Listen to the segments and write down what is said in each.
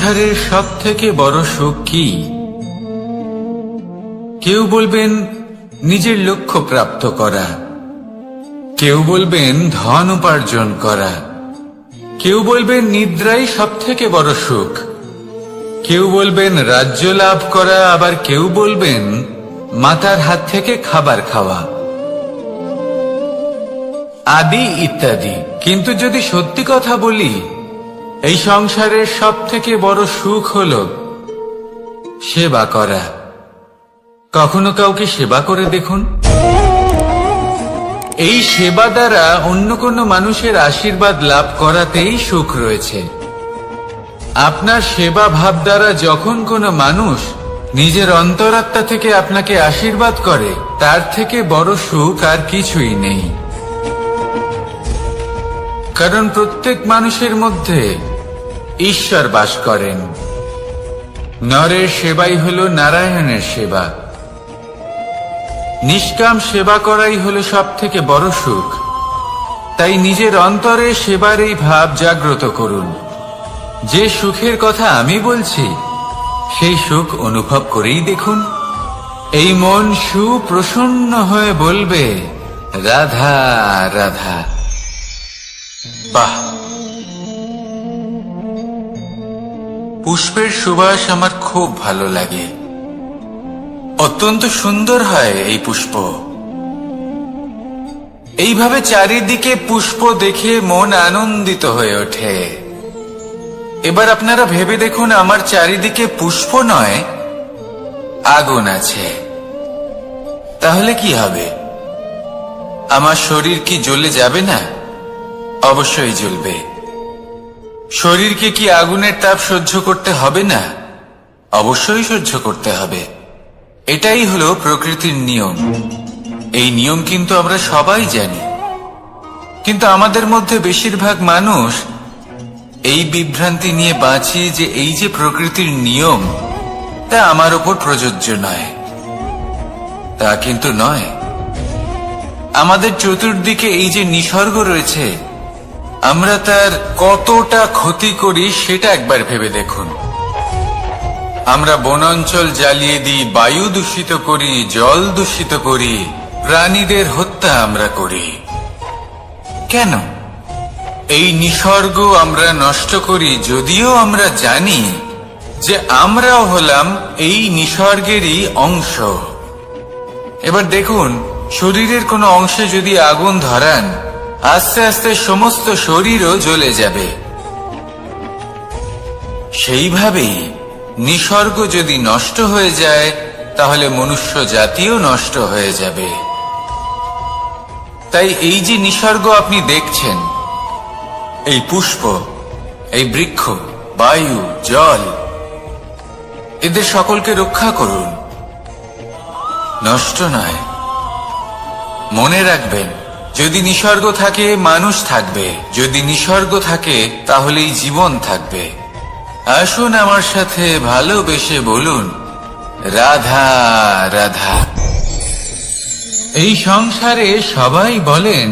সংসারের সব থেকে বড় সুখ কি? কেউ বলবেন নিজের লক্ষ্য প্রাপ্ত করা, কেউ বলবেন ধন উপার্জন করা, কেউ বলবেন নিদ্রাই সব থেকে বড় সুখ, কেউ বলবেন রাজ্য লাভ করা, আবার কেউ বলবেন মাতার হাত থেকে খাবার খাওয়া, আদি ইত্যাদি। কিন্তু যদি সত্যি কথা বলি, এই সংসারের সব থেকে বড় সুখ হল সেবা করা। কখনো কাউকে সেবা করে দেখুন। এই সেবা দ্বারা অন্য কোনো মানুষের আশীর্বাদ লাভ করাতেই সুখ রয়েছে। আপনার সেবা ভাব দ্বারা যখন কোনো মানুষ নিজের অন্তরাত্মা থেকে আপনাকে আশীর্বাদ করে, তার থেকে বড় সুখ আর কিছুই নেই। কারণ প্রত্যেক মানুষের মধ্যে ঈশ্বর বাস করেন। নরের সেবাই হল নারায়ণের সেবা। নিষ্কাম সেবা করাই হল সব থেকে বড় সুখ। তাই নিজের অন্তরে সেবার এই ভাব জাগ্রত করুন। যে সুখের কথা আমি বলছি, সেই সুখ অনুভব করেই দেখুন। এই মন সুপ্রসন্ন হয়ে বলবে, রাধা রাধা। বাহ! পুষ্পের সুবাস আমার খুব ভালো লাগে। অত্যন্ত সুন্দর হয় এই পুষ্প। এইভাবে চারিদিকে পুষ্প দেখে মন আনন্দিত হয়ে ওঠে। এবার আপনারা ভেবে দেখুন, আমার চারিদিকে পুষ্প নয়, আগুন আছে। তাহলে কি হবে? আমার শরীর কি জ্বলে যাবে না? অবশ্যই জ্বলবে। শরীরকে কি আগুনের তাপ সহ্য করতে হবে না? অবশ্যই সহ্য করতে হবে। এটাই হলো প্রকৃতির নিয়ম। এই নিয়ম কিন্তু আমরা সবাই জানি, কিন্তু আমাদের মধ্যে বেশিরভাগ মানুষ এই বিভ্রান্তি নিয়ে বাঁচি যে এই যে প্রকৃতির নিয়ম, তা আমার উপর প্রযোজ্য নয়। তা কিন্তু নয়। আমাদের চতুর্দিকে এই যে নিসর্গ রয়েছে, আমরা তার কতটা ক্ষতি করি সেটা একবার ভেবে দেখুন। আমরা বনাঞ্চল জ্বালিয়ে দিই, বায়ু দূষিত করি, জল দূষিত করি, প্রাণীদের হত্যা আমরা করি। কেন? এই নিসর্গ আমরা নষ্ট করি, যদিও আমরা জানি যে আমরাও হলাম এই নিসর্গেরই অংশ। এবার দেখুন, শরীরের কোনো অংশে যদি আগুন ধরান, আস্তে আস্তে সমস্ত শরীরও জ্বলে যাবে। সেইভাবেই নিসর্গ যদি নষ্ট হয়ে যায়, তাহলে মনুষ্য জাতিও নষ্ট হয়ে যাবে। তাই এই যে নিসর্গ আপনি দেখছেন, এই পুষ্প, এই বৃক্ষ, বায়ু, জল, এদের সকলকে রক্ষা করুন, নষ্ট নয়। মনে রাখবেন, যদি নিসর্গ থাকে মানুষ থাকবে, যদি নিসর্গ থাকে তাহলেই জীবন থাকবে। আসুন আমার সাথে ভালোবেসে বলুন, রাধা রাধা। এই সংসারে সবাই বলেন,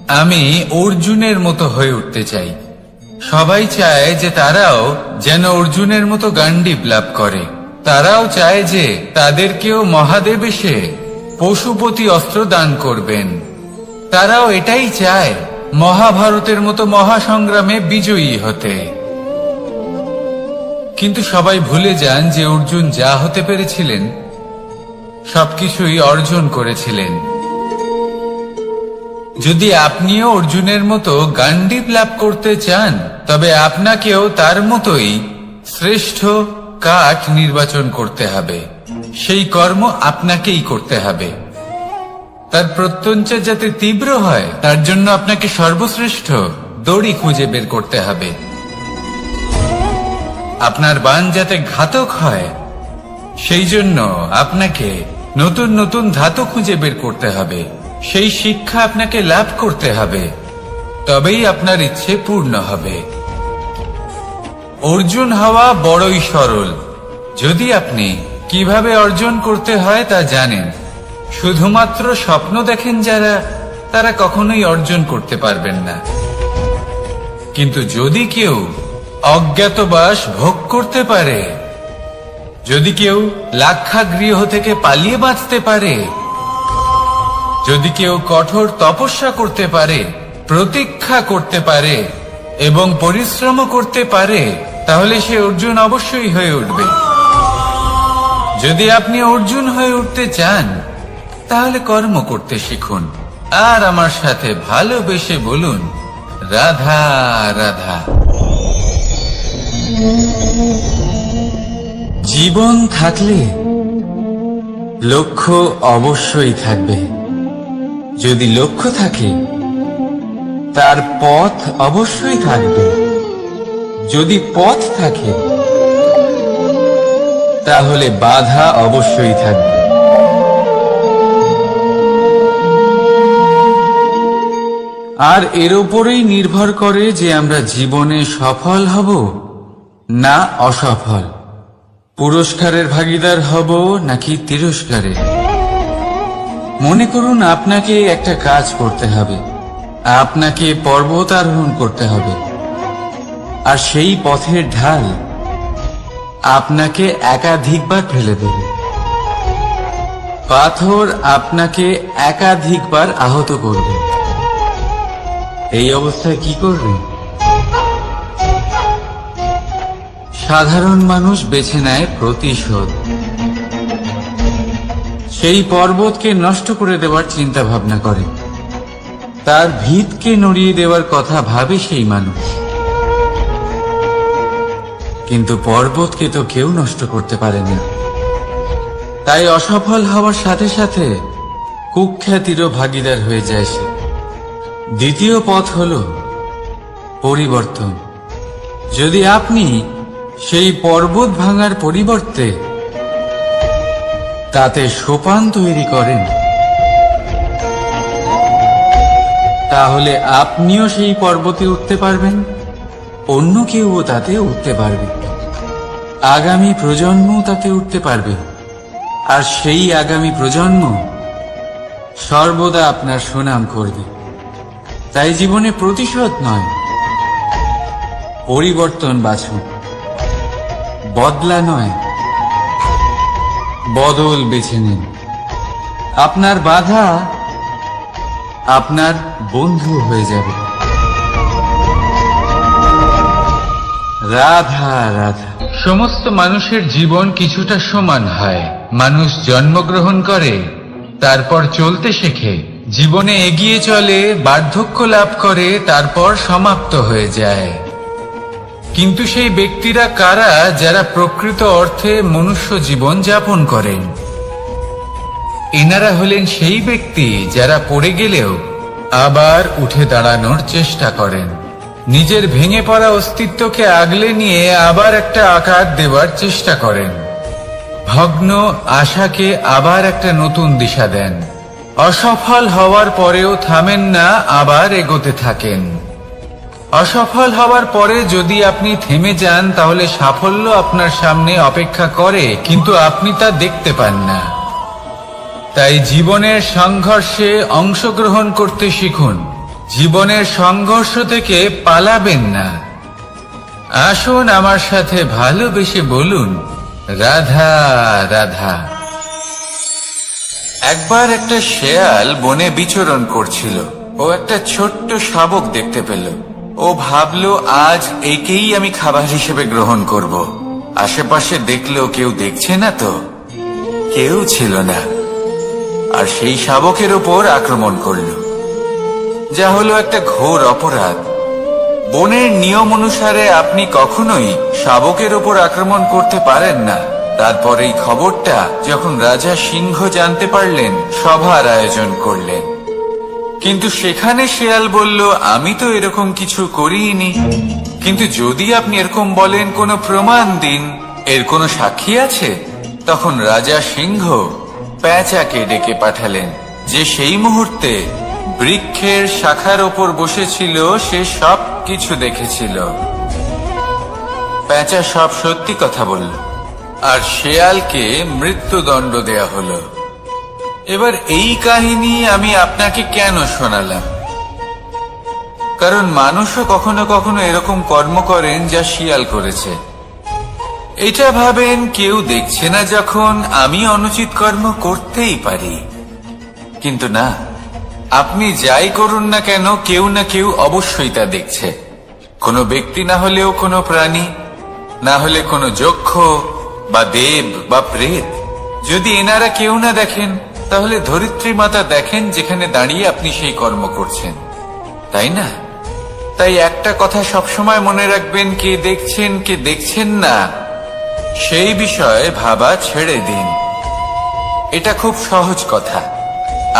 আমি অর্জুনের মতো হয়ে উঠতে চাই। সবাই চায় যে তারাও যেন অর্জুনের মতো গান্ডীব লাভ করে। তারাও চায় যে তাদেরকেও মহাদেব এসে পশুপতি অস্ত্র দান করবেন। তারাও এটাই চায় মহাভারতের মতো মহাসংগ্রামে বিজয়ী হতে। কিন্তু সবাই ভুলে যান যে অর্জুন যা হতে পেরেছিলেন, সবকিছুই অর্জন করেছিলেন। যদি আপনিও অর্জুনের মতো গান্ডীব লাভ করতে চান, তবে আপনাকেও তার মতোই শ্রেষ্ঠ কাঠ নির্বাচন করতে হবে। সেই কর্ম আপনাকেই করতে হবে। তার প্রত্যঞ্চা যাতে তীব্র হয়, তার জন্য আপনাকে সর্বশ্রেষ্ঠ দড়ি খুঁজে বের করতে হবে। আপনার বাণ যাতে ঘাতক হয়, সেই জন্য আপনাকে নতুন নতুন ধাতু খুঁজে বের করতে হবে। সেই শিক্ষা আপনাকে লাভ করতে হবে, তবেই আপনার ইচ্ছে পূর্ণ হবে। অর্জুন হওয়া বড়ই সরল, যদি আপনি কিভাবে অর্জন করতে হয় তা জানেন। শুধুমাত্র স্বপ্ন দেখেন যারা, তারা কখনোই অর্জন করতে পারবেন না। কিন্তু যদি কেউ অজ্ঞাতবাস ভোগ করতে পারে, যদি কেউ লাক্ষাগৃহ থেকে পালিয়ে বাঁচতে পারে, যদি কেউ কঠোর তপস্যা করতে পারে, প্রতীক্ষা করতে পারে এবং পরিশ্রম করতে পারে, তাহলে সে অর্জুন অবশ্যই হয়ে উঠবে। যদি আপনি অর্জুন হয়ে উঠতে চান, তাহলে কর্ম করতে শিখুন আর আমার সাথে ভালোবেসে বলুন, রাধা রাধা। জীবন থাকলে লক্ষ্য অবশ্যই থাকবে। যদি লক্ষ্য থাকে, তার পথ অবশ্যই থাকবে। যদি পথ থাকে, তাহলে বাধা অবশ্যই থাকবে। আর এর উপরেই নির্ভর করে যে আমরা জীবনে সফল হব না অসফল, পুরস্কারের ভাগীদার হব নাকি তিরস্কারের। মনে করুন আপনাকে একটা কাজ করতে হবে, আপনাকে পর্বত আরোহণ করতে হবে, আর সেই পথের ঢাল আপনাকে একাধিকবার ফেলে দেবে। পাথর আপনাকে একাধিকবার আহত করবে। এই অবস্থায় কি করবেন? সাধারণ মানুষ বেছে নেয় প্রতিশোধ। সেই পর্বতকে নষ্ট করে দেওয়ার চিন্তা ভাবনা করে, তার ভিতকে নড়িয়ে দেওয়ার কথা ভাবে সেই মানুষ। কিন্তু পর্বতকে তো কেউ নষ্ট করতে পারে না। তাই অসফল হওয়ার সাথে সাথে কুখ্যাতিরও ভাগীদার হয়ে যায় সে। দ্বিতীয় পথ হল পরিবর্তন। যদি আপনি সেই পর্বত ভাঙার পরিবর্তে তাতে সোপান তৈরি করেন, তাহলে আপনিও সেই পর্বতে উঠতে পারবেন, অন্য কেউও তাতে উঠতে পারবে, আগামী প্রজন্মও তাতে উঠতে পারবে। আর সেই আগামী প্রজন্ম সর্বদা আপনার সুনাম করবে। তাই জীবনে প্রতিশোধ নয়, পরিবর্তন বাছুন। বদলা নয়, বদল বেছে নিন। আপনার বাধা আপনার বন্ধু হয়ে যাবে। রাধা রাধা। সমস্ত মানুষের জীবন কিছুটা সমান হয়। মানুষ জন্মগ্রহণ করে, তারপর চলতে শেখে, জীবনে এগিয়ে চলে, বার্ধক্য লাভ করে, তারপর সমাপ্ত হয়ে যায়। কিন্তু সেই ব্যক্তিরা কারা যারা প্রকৃত অর্থে মনুষ্য জীবন যাপন করেন? এনারা হলেন সেই ব্যক্তি যারা পড়ে গেলেও আবার উঠে দাঁড়ানোর চেষ্টা করেন, নিজের ভেঙে পড়া অস্তিত্বকে আগলে নিয়ে আবার একটা আকার দেওয়ার চেষ্টা করেন, ভগ্ন আশাকে আবার একটা নতুন দিশা দেন। অসফল হওয়ার পরেও থামেন না, আবার এগোতে থাকেন। অসফল হওয়ার পরে যদি আপনি থেমে যান, তাহলে সাফল্য আপনার সামনে অপেক্ষা করে, কিন্তু আপনি তা দেখতে পান না। তাই জীবনের সংঘর্ষে অংশগ্রহণ করতে শিখুন। জীবনের সংঘর্ষ থেকে পালাবেন না। আসুন আমার সাথে ভালোবেসে বলুন, রাধা রাধা। একবার একটা শেয়াল বনে বিচরণ করছিল। ও একটা ছোট্ট শাবক দেখতে পেল। ও ভাবলো, আজ একেই আমি খাবার হিসেবে গ্রহণ করব। আশেপাশে দেখলো কেউ দেখছে না তো, কেউ ছিল না। আর সেই শাবকের উপর আক্রমণ করল, যা হলো একটা ঘোর অপরাধ। বনের নিয়ম অনুসারে আপনি কখনোই শাবকের উপর আক্রমণ করতে পারেন না। তারপর এই খবরটা যখন রাজা সিংহ জানতে পারলেন, সভার আয়োজন করলেন। কিন্তু সেখানে শেয়াল বলল, আমি তো এরকম কিছু করিনি। কিন্তু যদি আপনি এরকম বলেন, কোনো প্রমাণ দিন, এর কোনো সাক্ষী আছে? তখন রাজা সিংহ পেঁচাকে ডেকে পাঠালেন, যে সেই মুহূর্তে বৃক্ষের শাখার ওপর বসেছিল। সে সব কিছু দেখেছিল। পেঁচা সব সত্যি কথা বলল, আর শেয়ালকে মৃত্যুদণ্ড দেয়া হলো। এবার এই কাহিনী আমি আপনাকে কেন শোনালাম? কারণ মানুষও কখনো কখনো এরকম কর্ম করেন যা শিয়াল করেছে। এটা ভাবেন কেউ দেখছে না যখন আমি অনুচিত কর্ম করতেই পারি, কিন্তু না, আপনি যাই করুন না কেন কেউ না কেউ অবশ্যই তা দেখছে। কোনো ব্যক্তি না হলেও কোনো প্রাণী, না হলে কোনো যক্ষ বা দেব বা প্রেত। যদি এনারা কেউ না দেখেন, তাহলে ধরিত্রী মাতা দেখেন যেখানে দাঁড়িয়ে আপনি সেই কর্ম করছেন, তাই না? তাই একটা কথা সবসময় মনে রাখবেন, কে দেখছেন কে দেখছেন না সেই বিষয়ে ভাবা ছেড়ে দিন। এটা খুব সহজ কথা।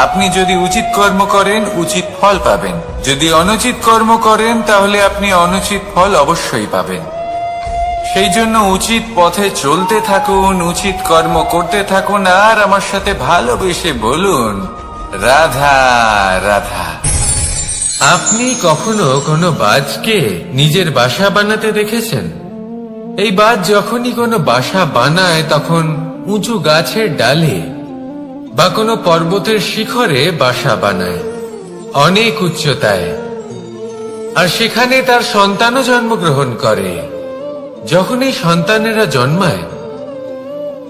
আপনি যদি উচিত কর্ম করেন উচিত ফল পাবেন, যদি অনুচিত কর্ম করেন তাহলে আপনি অনুচিত ফল অবশ্যই পাবেন। সেই জন্য উচিত পথে চলতে থাকুন, উচিত কর্ম করতে থাকুন, আর আমার সাথে ভালোবেসে বলুন রাধা রাধা। আপনি কখনো কোনো বাজকে নিজের বাসা বানাতে দেখেছেন? এই বাজ যখনই কোনো বাসা বানায় তখন উঁচু গাছের ডালে বা কোনো পর্বতের শিখরে বাসা বানায়, অনেক উচ্চতায়, আর সেখানে তার সন্তানও জন্মগ্রহণ করে। যখন এই সন্তানেরা জন্মায়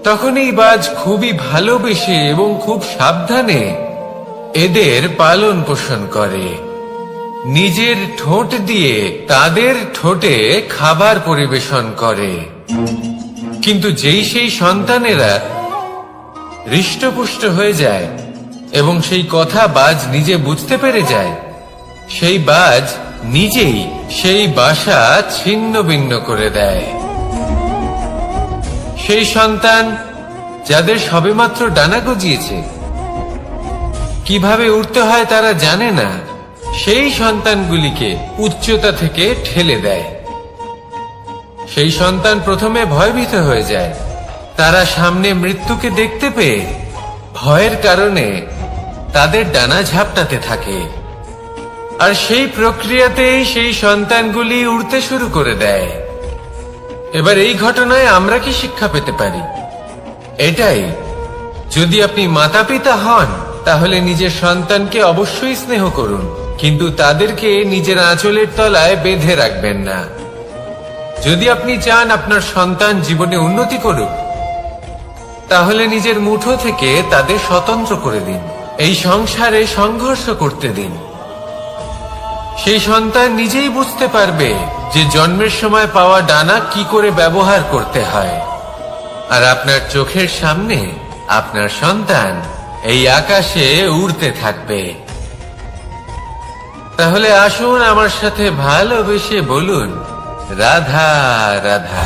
তখন এই বাজ খুবই ভালোবেসে এবং খুব সাবধানে এদের পালন পোষণ করে। নিজের ঠোঁট দিয়ে তাদের ঠোঁটে খাবার পরিবেশন করে। কিন্তু যেই সেই সন্তানেরা হৃষ্টপুষ্ট হয়ে যায় এবং সেই কথা বাজ নিজে বুঝতে পেরে যায়, সেই বাজ নিজেই সেই বাসা ছিন্ন ভিন্ন করে দেয়। সেই সন্তান যাদের সবেমাত্র ডানা গজিয়েছে, কিভাবে উঠতে হয় তারা জানে না, সেই সন্তানগুলিকে উচ্চতা থেকে ঠেলে দেয়। সেই সন্তান প্রথমে ভয়ভীত হয়ে যায়। তারা সামনে মৃত্যুকে দেখতে পেয়ে ভয়ের কারণে তাদের ডানা ঝাপটাতে থাকে, আর সেই প্রক্রিয়াতেই সেই সন্তানগুলি উড়তে শুরু করে দেয়। এবার এই ঘটনায় আমরা কি শিক্ষা পেতে পারি? এটাই, যদি আপনি মাতা পিতা হন তাহলে নিজের সন্তানকে অবশ্যই স্নেহ করুন, কিন্তু তাদেরকে নিজের আঁচলের তলায় বেঁধে রাখবেন না। যদি আপনি চান আপনার সন্তান জীবনে উন্নতি করুক, তাহলে নিজের মুঠো থেকে তাদের স্বতন্ত্র করে দিন, এই সংসারে সংঘর্ষ করতে দিন। সেই সন্তান নিজেই বুঝতে পারবে যে জন্মের সময় পাওয়া ডানা কি করে ব্যবহার করতে হয়। আর আপনার চোখের সামনে আপনার সন্তান এই আকাশে উড়তে থাকবে। তাহলে আসুন আমার সাথে ভালোবেসে বলুন রাধা রাধা।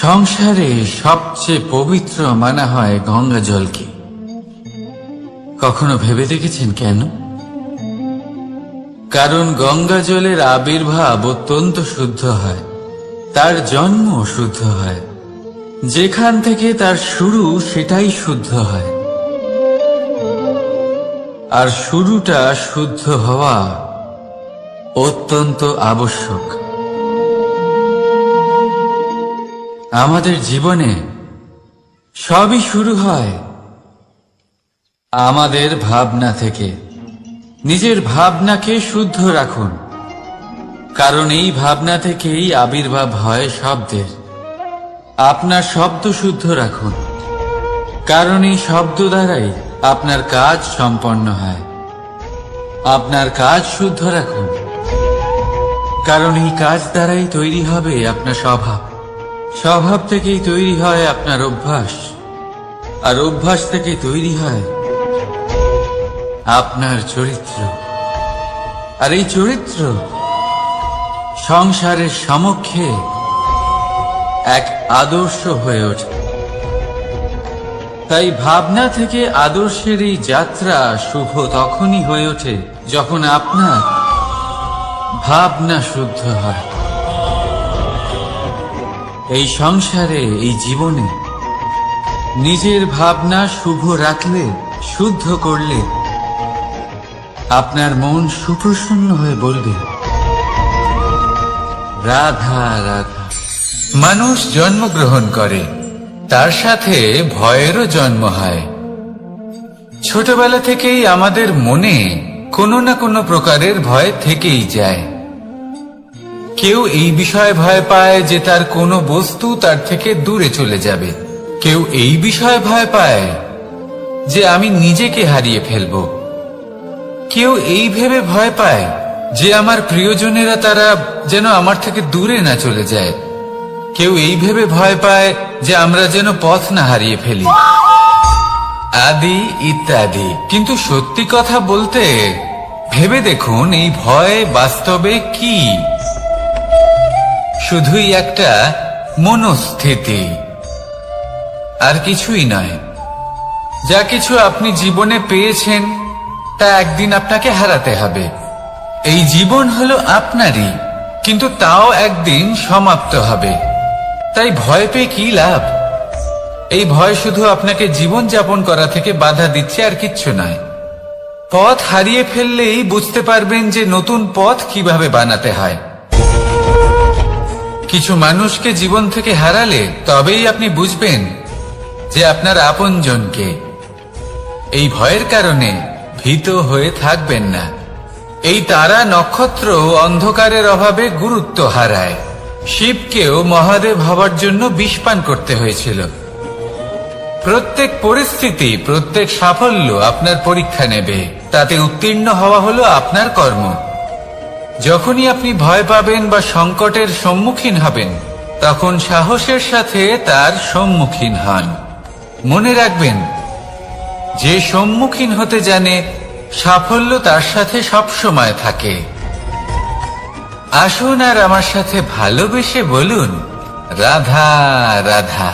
সংসারে সবচেয়ে পবিত্র মানা হয় গঙ্গা জলকে। কখনো ভেবে দেখেছেন কেন? কারণ গঙ্গা জলের আবির্ভাব অত্যন্ত শুদ্ধ হয়, তার জন্ম শুদ্ধ হয়, যেখান থেকে তার শুরু সেটাই শুদ্ধ হয়। আর শুরুটা শুদ্ধ হওয়া অত্যন্ত আবশ্যক। আমাদের জীবনে সবই শুরু হয় আমাদের ভাবনা থেকে। নিজের ভাবনাকে শুদ্ধ রাখুন, কারণ এই ভাবনা থেকেই আবির্ভাব হয় শব্দের। আপনার শব্দ শুদ্ধ রাখুন, কারণ এই শব্দ দ্বারাই আপনার কাজ সম্পন্ন হয়। আপনার কাজ শুদ্ধ রাখুন, কারণ এই কাজ দ্বারাই তৈরি হবে আপনার স্বভাব। স্বভাব থেকেই তৈরি হয় আপনার অভ্যাস, আর অভ্যাস থেকে তৈরি হয় আপনার চরিত্র। আর এই চরিত্র সংসারের সমক্ষে এক আদর্শ হয়ে ওঠে। তাই ভাবনা থেকে আদর্শের এই যাত্রা শুভ তখনই হয়ে ওঠে যখন আপনার ভাবনা শুদ্ধ হয়। এই সংসারে, এই জীবনে নিজের ভাবনা শুভ রাখলে, শুদ্ধ করলে আপনার মন সুপ্রসন্ন হয়ে বলবে রাধা রাধা। মানুষ জন্মগ্রহণ করে, তার সাথে ভয়েরও জন্ম হয়। ছোটবেলা থেকেই আমাদের মনে কোনো না কোনো প্রকারের ভয় থেকেই যায়। কেউ এই বিষয়ে ভয় পায় যে তার কোনো বস্তু তার থেকে দূরে চলে যাবে। কেউ এই বিষয়ে ভয় পায় যে আমি নিজেকে হারিয়ে ফেলব। কেউ এই ভেবে ভয় পায় যে আমার প্রিয়জনেরা তারা যেন আমার থেকে দূরে না চলে যায়। কেউ এই ভেবে ভয় পায় যে আমরা যেন পথ না হারিয়ে ফেলি, আদি ইত্যাদি। কিন্তু সত্যি কথা বলতে ভেবে দেখুন, এই ভয় বাস্তবে কি? শুধুই একটা মনস্থিতি, আর কিছুই নয়। যা কিছু আপনি জীবনে পেয়েছেন তা একদিন আপনাকে হারাতে হবে। এই জীবন হলো আপনারই, কিন্তু তাও একদিন সমাপ্ত হবে। তাই ভয় পেয়ে কি লাভ? এই ভয় শুধু আপনাকে জীবন যাপন করা থেকে বাধা দিচ্ছে, আর কিচ্ছু নয়। পথ হারিয়ে ফেললেই বুঝতে পারবেন যে নতুন পথ কিভাবে বানাতে হয়। কিছু মানুষকে জীবন থেকে হারালে তবেই আপনি বুঝবেন যে আপনার আপনজনকে। এই ভয়ের কারণে ভীত হয়ে থাকবেন না। এই তারা নক্ষত্র অন্ধকারের অভাবে গুরুত্ব হারায়। শিবকেও মহাদেব হবার জন্য বিষ পান করতে হয়েছিল। প্রত্যেক পরিস্থিতি, প্রত্যেক সাফল্য আপনার পরীক্ষা নেবে। তাতে উত্তীর্ণ হওয়া হলো আপনার কর্ম। যখনই আপনি ভয় পাবেন বা সংকটের সম্মুখীন হবেন, তখন সাহসের সাথে তার সম্মুখীন হন। মনে রাখবেন, যে সম্মুখীন হতে জানে সাফল্য তার সাথে সবসময় থাকে। আসুন আর আমার সাথে ভালোবেসে বলুন, রাধা রাধা।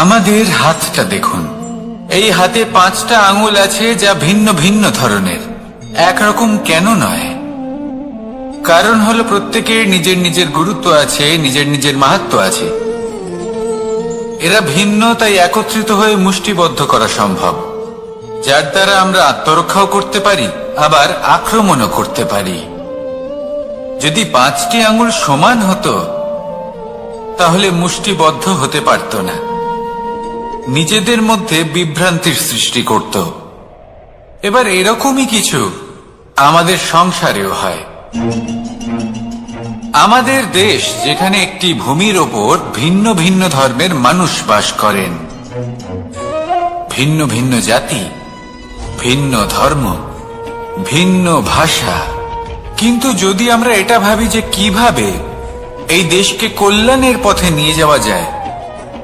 আমাদের হাতটা দেখুন। এই হাতে 5টা আঙুল আছে, যা ভিন্ন ভিন্ন ধরনের। একরকম কেন নয়? কারণ হলো প্রত্যেকের নিজের নিজের গুরুত্ব আছে, নিজের নিজের মাহাত্ম্য আছে। এরা ভিন্ন, তাই একত্রিত হয়ে মুষ্টিবদ্ধ করা সম্ভব, যার দ্বারা আমরা আত্মরক্ষাও করতে পারি, আবার আক্রমণও করতে পারি। যদি 5টি আঙুল সমান হতো তাহলে মুষ্টিবদ্ধ হতে পারত না, নিজেদের মধ্যে বিভ্রান্তির সৃষ্টি করত। এবার এরকমই কিছু আমাদের সংসারেও হয়। আমাদের দেশ, যেখানে একটি ভূমির ওপর ভিন্ন ভিন্ন ধর্মের মানুষ বাস করেন, ভিন্ন ভিন্ন জাতি, ভিন্ন ধর্ম, ভিন্ন ভাষা। কিন্তু যদি আমরা এটা ভাবি যে কিভাবে এই দেশকে কল্যাণের পথে নিয়ে যাওয়া যায়,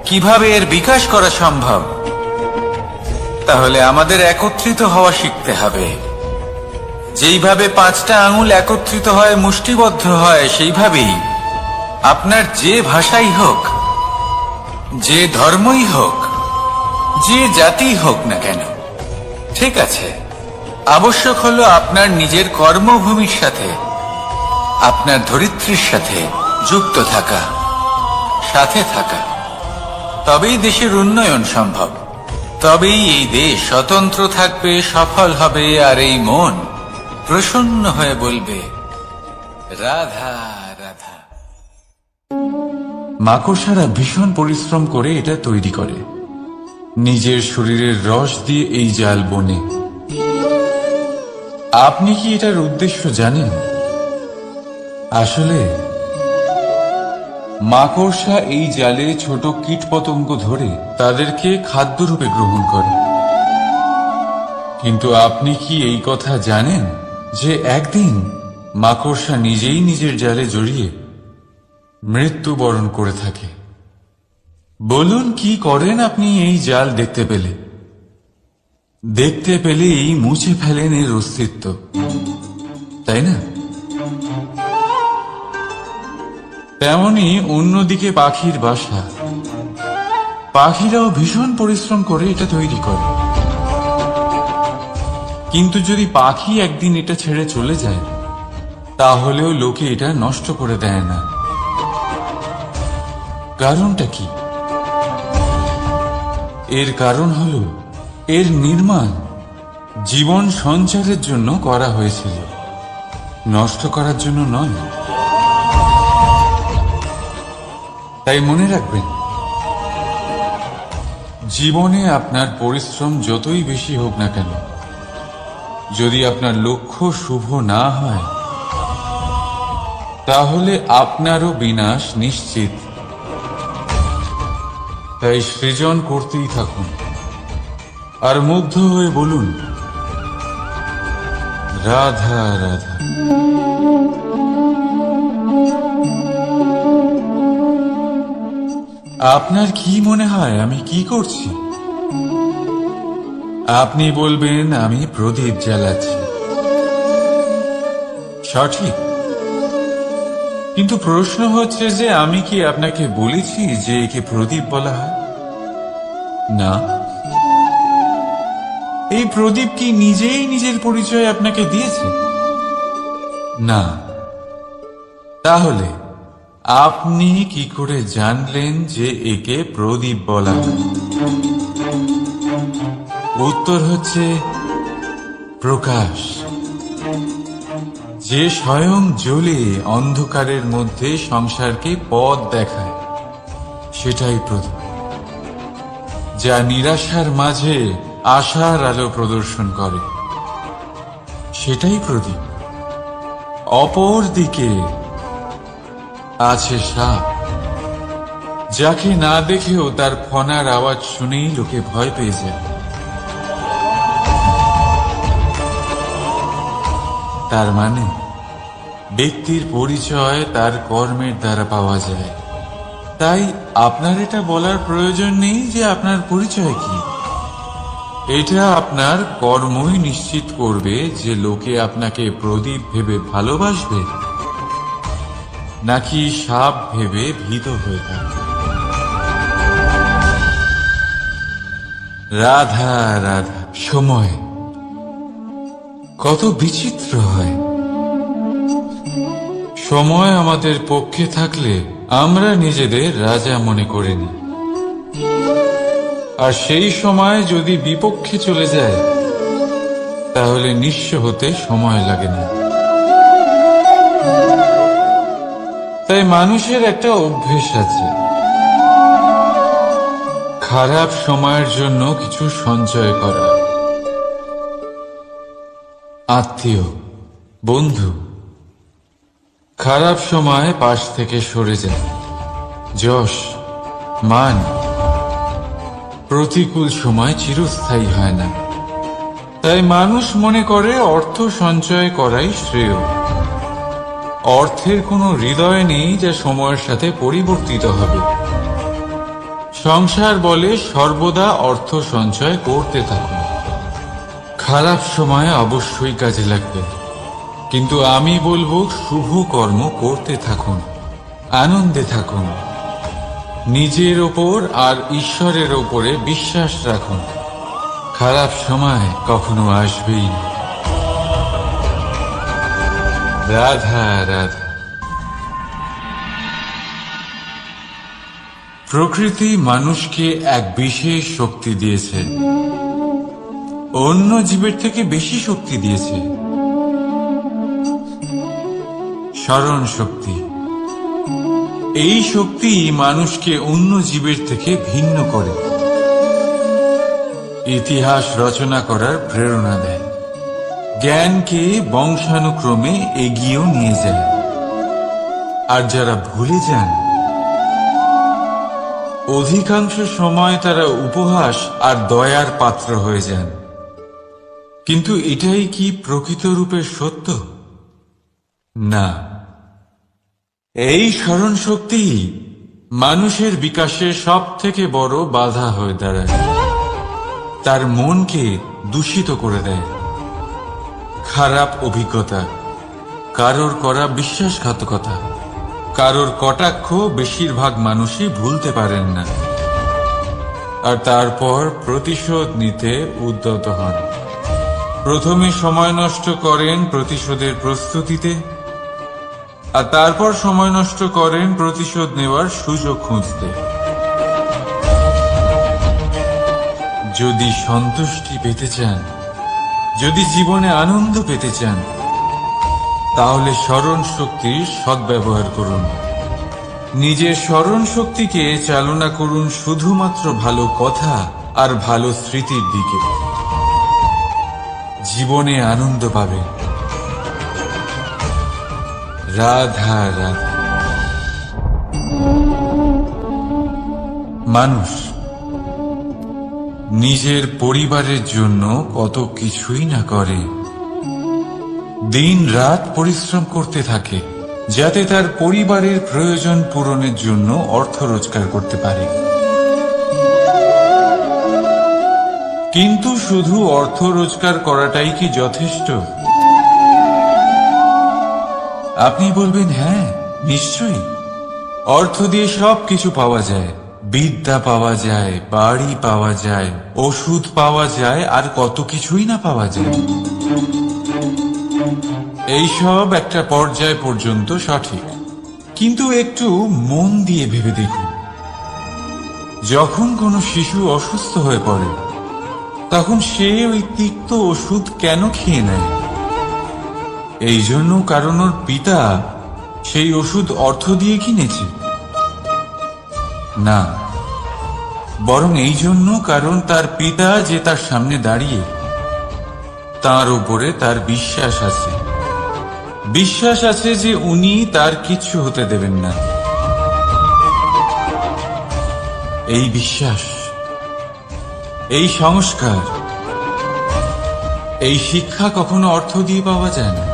কিভাবে এর বিকাশ করা সম্ভব, তাহলে আমাদের একত্রিত হওয়া শিখতে হবে। যেইভাবে 5টা আঙুল একত্রিত হয়, মুষ্টিবদ্ধ হয়, সেইভাবেই আপনার যে ভাষাই হোক, যে ধর্মই হোক, যে জাতি হোক না কেন, ঠিক আছে, আবশ্যক হলো আপনার নিজের কর্মভূমির সাথে, আপনার ধরিত্রীর সাথে যুক্ত থাকা, সাথে থাকা। তবেই দেশের উন্নয়ন সম্ভব, তবেই এই দেশ স্বতন্ত্র থাকবে, সফল হবে, আর এই মন প্রসন্ন হয়ে বলবে, রাধা রাধা। মাকড়সারা ভীষণ পরিশ্রম করে এটা তৈরি করে। নিজের শরীরের রস দিয়ে এই জাল বনে। আপনি কি এটার উদ্দেশ্য জানেন? আসলে মাকড়সা এই জালে ছোট কীটপতঙ্গ ধরে তাদেরকে খাদ্যরূপে গ্রহণ করে। কিন্তু আপনি কি এই কথা জানেন যে একদিন মাকড়সা নিজেই নিজের জালে জড়িয়ে মৃত্যুবরণ করে থাকে? বলুন, কি করেন আপনি এই জাল দেখতে পেলে? দেখতে পেলেই মুছে ফেলেন এর অস্তিত্ব, তাই না? তেমনি অন্যদিকে পাখির বাসা। পাখিরাও ভীষণ পরিশ্রম করে এটা তৈরি করে। কিন্তু যদি পাখি একদিন এটা ছেড়ে চলে যায়, তাহলেও লোকে এটা নষ্ট করে দেয় না। কারণটা কি? এর কারণ হলো এর নির্মাণ জীবন সঞ্চারের জন্য করা হয়েছিল, নষ্ট করার জন্য নয়। তাই মনে রাখবেন, জীবনে আপনার পরিশ্রম যতই বেশি হোক না কেন, যদি আপনার লক্ষ্য শুভ না হয় তাহলে আপনারও বিনাশ নিশ্চিত। তাই সৃজন করতেই থাকুন আর মুগ্ধ হয়ে বলুন, রাধা রাধা। আপনার কি মনে হয় আমি কি করছি? আপনি বলবেন আমি প্রদীপ জ্বালাচ্ছি। সঠিক, কিন্তু প্রশ্ন হচ্ছে যে আমি কি আপনাকে বলেছি যে একে প্রদীপ বলা হয়? না। এই প্রদীপ কি নিজেই নিজের পরিচয় আপনাকে দিয়েছে? না। তাহলে আপনি কি করে জানলেন যে একে প্রদীপ বলা হয়? উত্তর হচ্ছে প্রকাশ, যে স্বয়ং জ্বলে অন্ধকারের মধ্যে সংসারকে পথ দেখায়, সেটাই প্রদীপ। যা নিরাশার মাঝে আশার আলো প্রদর্শন করে, সেটাই প্রদীপ। অপর দিকে আছে সাপ, যাকে না দেখেও তার ফনার আওয়াজ শুনেই লোকে ভয় পেয়ে যায়। তার মানে ব্যক্তির পরিচয় তার কর্মের দ্বারা পাওয়া যায়। তাই আপনার এটা বলার প্রয়োজন নেই যে আপনার পরিচয় কি। এটা আপনার কর্মই নিশ্চিত করবে যে লোকে আপনাকে প্রদীপ ভেবে ভালোবাসবে নাকি সাপ ভেবে ভীত হয়ে থাকবে। রাধা রাধা। সময় কত বিচিত্র হয়। সময় আমাদের পক্ষে থাকলে আমরা নিজেদের রাজা মনে করে নিই, আর সেই সময় যদি বিপক্ষে চলে যায় তাহলে নিঃস্ব হতে সময় লাগে না। তাই মানুষের একটা অভ্যেস আছে, খারাপ সময়ের জন্য কিছু সঞ্চয় করা। আত্মীয়, বন্ধু খারাপ সময় পাশ থেকে সরে যায়। যশ, মান প্রতিকূল সময় চিরস্থায়ী হয় না। তাই মানুষ মনে করে অর্থ সঞ্চয় করাই শ্রেয়। অর্থের কোনো হৃদয় নেই যা সময়ের সাথে পরিবর্তিত হবে। সংসার বলে সর্বদা অর্থ সঞ্চয় করতে থাকুন। খারাপ সময় অবশ্যই কাজে লাগবে, কিন্তু আমি বলবো শুভ কর্ম করতে থাকুন, আনন্দে থাকুন, নিজের ওপর আর ঈশ্বরের ওপরে বিশ্বাস রাখুন। খারাপ সময় কখনো আসবেই না। রাধা রাধা। প্রকৃতি মানুষকে এক বিশেষ শক্তি দিয়েছে, অন্য জীবের থেকে বেশি শক্তি দিয়েছে। স্মরণ শক্তি। এই শক্তি মানুষকে অন্য জীবের থেকে ভিন্ন করে, ইতিহাস রচনা করার প্রেরণা দেয়, জ্ঞানকে বংশানুক্রমে এগিয়েও নিয়ে যায়। আর যারা ভুলে যান, অধিকাংশ সময় তারা উপহাস আর দয়ার পাত্র হয়ে যান। কিন্তু এটাই কি প্রকৃত রূপে সত্য? না। এই স্মরণ শক্তি মানুষের বিকাশের সব থেকে বড় বাধা হয়ে দাঁড়ায়। তার মনকে দূষিত করে দেয়। খারাপ অভিজ্ঞতা, কারোর করা বিশ্বাসঘাতকতা, কারোর কটাক্ষ বেশিরভাগ মানুষই ভুলতে পারেন না, আর তারপর প্রতিশোধ নিতে উদ্যত হন। প্রথমে সময় নষ্ট করেন প্রতিশোধের প্রস্তুতিতে, আর তারপর সময় নষ্ট করেন প্রতিশোধ নেওয়ার সুযোগ খুঁজতে। যদি সন্তুষ্টি পেতে চান, যদি জীবনে আনন্দ পেতে চান, তাহলে স্মরণ শক্তির সদ্ব্যবহার করুন। নিজের স্মরণ শক্তিকে চালনা করুন শুধুমাত্র ভালো কথা আর ভালো স্মৃতির দিকে। জীবনে আনন্দ পাবে। রাধা রাধা। মানুষ নিজের পরিবারের জন্য কত কিছুই না করে, দিন রাত পরিশ্রম করতে থাকে যাতে তার পরিবারের প্রয়োজন পূরণের জন্য অর্থ রোজগার করতে পারে। কিন্তু শুধু অর্থ রোজগার করাটাই কি যথেষ্ট? আপনি বলবেন, হ্যাঁ নিশ্চয়ই, অর্থ দিয়ে সবকিছু পাওয়া যায়, বিদ্যা পাওয়া যায়, বাড়ি পাওয়া যায়, ওষুধ পাওয়া যায়, আর কত কিছুই না পাওয়া যায়। এইসব একটা পর্যায় পর্যন্ত সঠিক, কিন্তু একটু মন দিয়ে ভেবে দেখুন, যখন কোনো শিশু অসুস্থ হয়ে পড়ে তখন সে ওই তিক্ত ওষুধ কেন খেয়ে নেয়? এই জন্য কারণ ওর পিতা সেই ওষুধ অর্থ দিয়ে কিনেছে? না, বরং এই জন্য কারণ তার পিতা যে তার সামনে দাঁড়িয়ে, তার উপরে তার বিশ্বাস আছে। বিশ্বাস আছে যে উনি তার কিচ্ছু হতে দেবেন না। এই বিশ্বাস, এই সংস্কার, এই শিক্ষা কখনো অর্থ দিয়ে পাওয়া যায় না।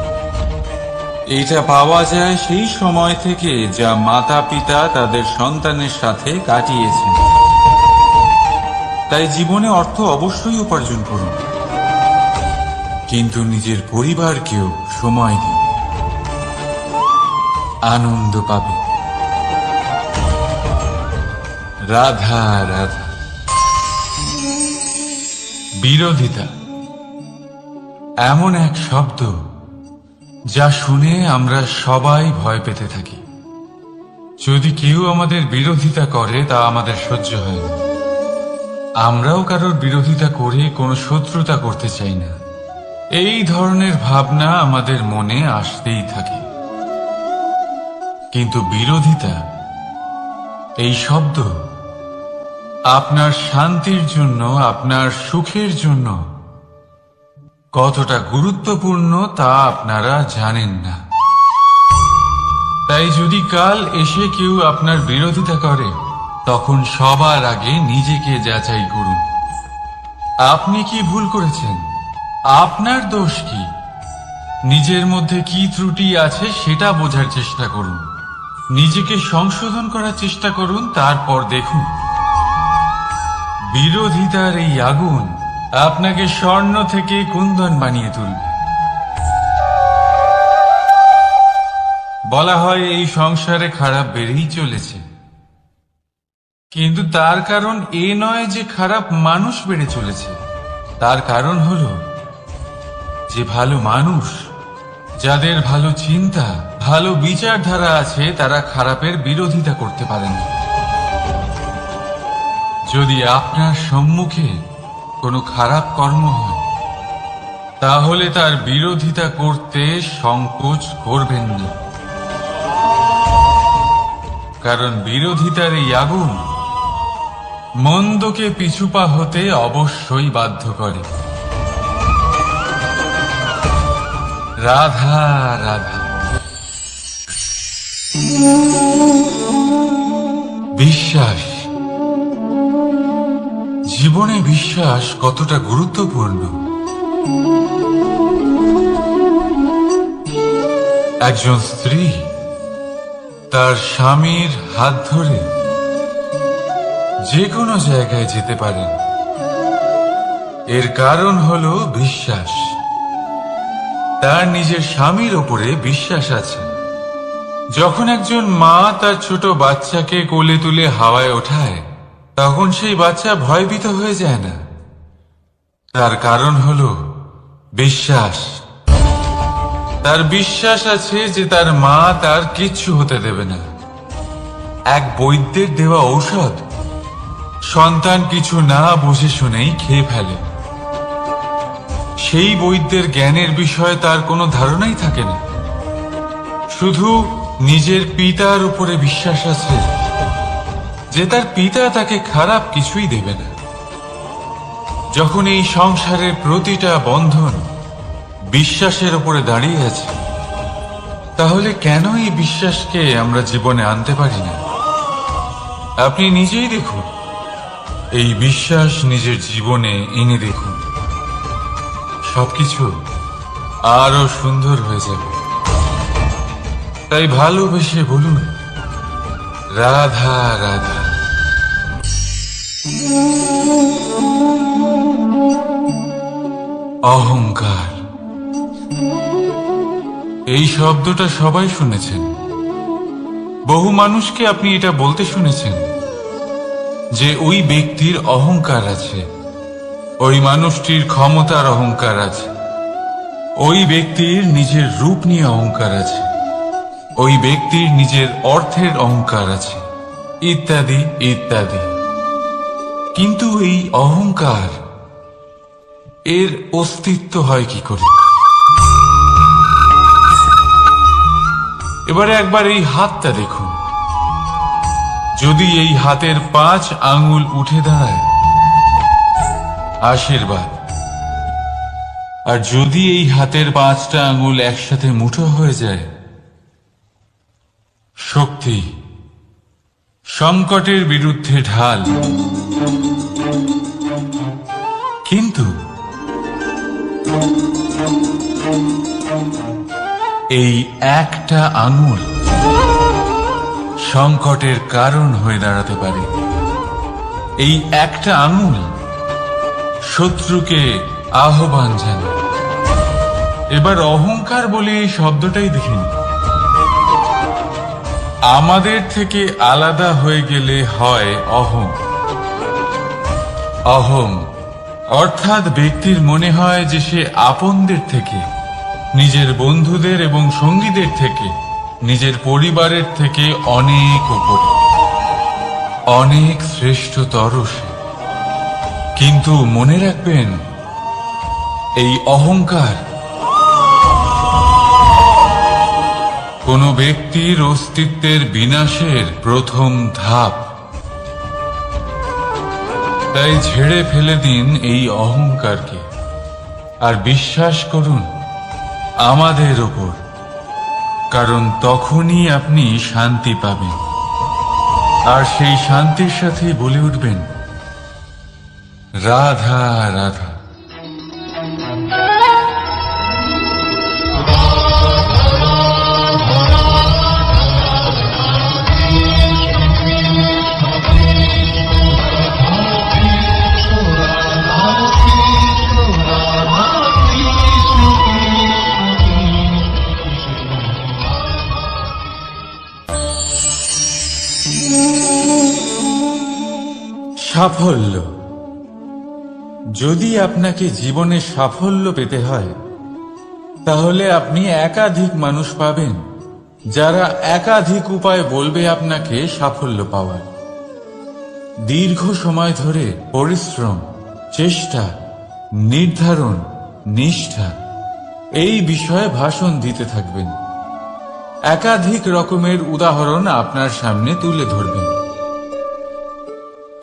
এটা পাওয়া যায় সেই সময় থেকে যা মাতা পিতা তাদের সন্তানের সাথে কাটিয়েছেন। তাই জীবনে অর্থ অবশ্যই উপার্জন করুন, কিন্তু নিজের পরিবারকেও সময় দিন, আনন্দ পাবে। রাধা রাধা। বিরোধিতা এমন এক শব্দ যা শুনে আমরা সবাই ভয় পেতে থাকি। যদি কেউ আমাদের বিরোধিতা করে তা আমাদের সহ্য হয় না। আমরাও কারোর বিরোধিতা করে কোনো শত্রুতা করতে চাই না। এই ধরনের ভাবনা আমাদের মনে আসতেই থাকে। কিন্তু বিরোধিতা এই শব্দ আপনার শান্তির জন্য, আপনার সুখের জন্য কতটা গুরুত্বপূর্ণ তা আপনারা জানেন না। তাই যদি কাল এসে কেউ আপনার বিরোধিতা করে, তখন সবার আগে নিজেকে যাচাই করুন। আপনি কি ভুল করেছেন? আপনার দোষ কি? নিজের মধ্যে কি ত্রুটি আছে সেটা বোঝার চেষ্টা করুন, নিজেকে সংশোধন করার চেষ্টা করুন, তারপর দেখুন বিরোধিতার এই আগুন আপনাকে স্বর্ণ থেকে কুন্দন বানিয়ে তুলবে। বলা হয় এই সংসারে খারাপ বেড়েই চলেছে, কিন্তু তার কারণ এ নয় যে খারাপ মানুষ বেড়ে চলেছে। তার কারণ হলো যে ভালো মানুষ, যাদের ভালো চিন্তা, ভালো বিচারধারা আছে, তারা খারাপের বিরোধিতা করতে পারেন। যদি আপনার সম্মুখে কোনো খারাপ কর্ম হয়, তাহলে তার বিরোধিতা করতে সংকোচ করবেন না, কারণ বিরোধিতার এই আগুন মন্দকে পিছুপা হতে অবশ্যই বাধ্য করে। রাধা রাধা। বিশ্বাস, জীবনে বিশ্বাস কতটা গুরুত্বপূর্ণ। একজন স্ত্রী তার স্বামীর হাত ধরে যে কোনো জায়গায় যেতে পারেন, এর কারণ হলো বিশ্বাস। তার নিজের স্বামীর ওপরে বিশ্বাস আছে। যখন একজন মা তার ছোট বাচ্চাকে কোলে তুলে হাওয়ায় ওঠায়, তখন সেই বাচ্চা ভয়ভীত হয়ে যায় না। তার কারণ হলো বিশ্বাস। তার বিশ্বাস আছে যে তার মা তার কিচ্ছু হতে দেবে না। এক বৈদ্যের দেওয়া ঔষধ সন্তান কিছু না বুঝে শুনেই খেয়ে ফেলে। সেই বৈদ্যের জ্ঞানের বিষয়ে তার কোনো ধারণাই থাকে না, শুধু নিজের পিতার উপরে বিশ্বাস আছে যে তার পিতা তাকে খারাপ কিছুই দেবে না। যখন এই সংসারের প্রতিটা বন্ধন বিশ্বাসের উপরে দাঁড়িয়ে আছে, তাহলে কেন এই বিশ্বাসকে আমরা জীবনে আনতে পারি না? আপনি নিজেই দেখুন, এই বিশ্বাস নিজের জীবনে এনে দেখুন, সবকিছু আরো সুন্দর হয়ে যাবে। তাই ভালোবেসে বলুন, রাধা রাধা। অহংকার, এই শব্দটা সবাই শুনেছেন। বহু মানুষকে আপনি এটা বলতে শুনেছেন যে ওই ব্যক্তির অহংকার আছে, ওই মানুষটির ক্ষমতার অহংকার আছে, ওই ব্যক্তির নিজের রূপ নিয়ে অহংকার আছে, ওই ব্যক্তির নিজের অর্থের অহংকার আছে, ইত্যাদি ইত্যাদি। কিন্তু এই অহংকার, এর অস্তিত্ব হয় কি করে? এবারে একবার এই হাতটা দেখুন। যদি এই হাতের 5 আঙ্গুল উঠে দাঁড়ায়, আশীর্বাদ। আর যদি এই হাতের 5টা আঙ্গুল একসাথে মুঠো হয়ে যায়, শক্তি, সংকটের বিরুদ্ধে ঢাল। কিন্তু এই একটা আঙুল সংকটের কারণ হয়ে দাঁড়াতে পারে। এই একটা আঙুল শত্রুকে আহ্বান জানায়। এবার অহংকার বলে এই শব্দটাই দেখিনি। আমাদের থেকে আলাদা হয়ে গেলে হয় অহং। অহং অর্থাৎ ব্যক্তির মনে হয় যে সে আপনদের থেকে, নিজের বন্ধুদের এবং সঙ্গীদের থেকে, নিজের পরিবারের থেকে অনেক উপরে, অনেক শ্রেষ্ঠতর সে। কিন্তু মনে রাখবেন, এই অহংকার কোন ব্যক্তির অস্তিত্বের বিনাশের প্রথম ধাপ। তাই ঝেড়ে ফেলে দিন এই অহংকারকে, আর বিশ্বাস করুন আমাদের ওপর, কারণ তখনই আপনি শান্তি পাবেন। আর সেই শান্তির সাথে বলে উঠবেন, রাধা রাধা। সাফল্য। যদি আপনাকে জীবনে সাফল্য পেতে হয়, তাহলে আপনি একাধিক মানুষ পাবেন যারা একাধিক উপায় বলবে আপনাকে সাফল্য পাওয়ার। দীর্ঘ সময় ধরে পরিশ্রম, চেষ্টা, নির্ধারণ, নিষ্ঠা, এই বিষয়ে ভাষণ দিতে থাকবেন। একাধিক রকমের উদাহরণ আপনার সামনে তুলে ধরবেন।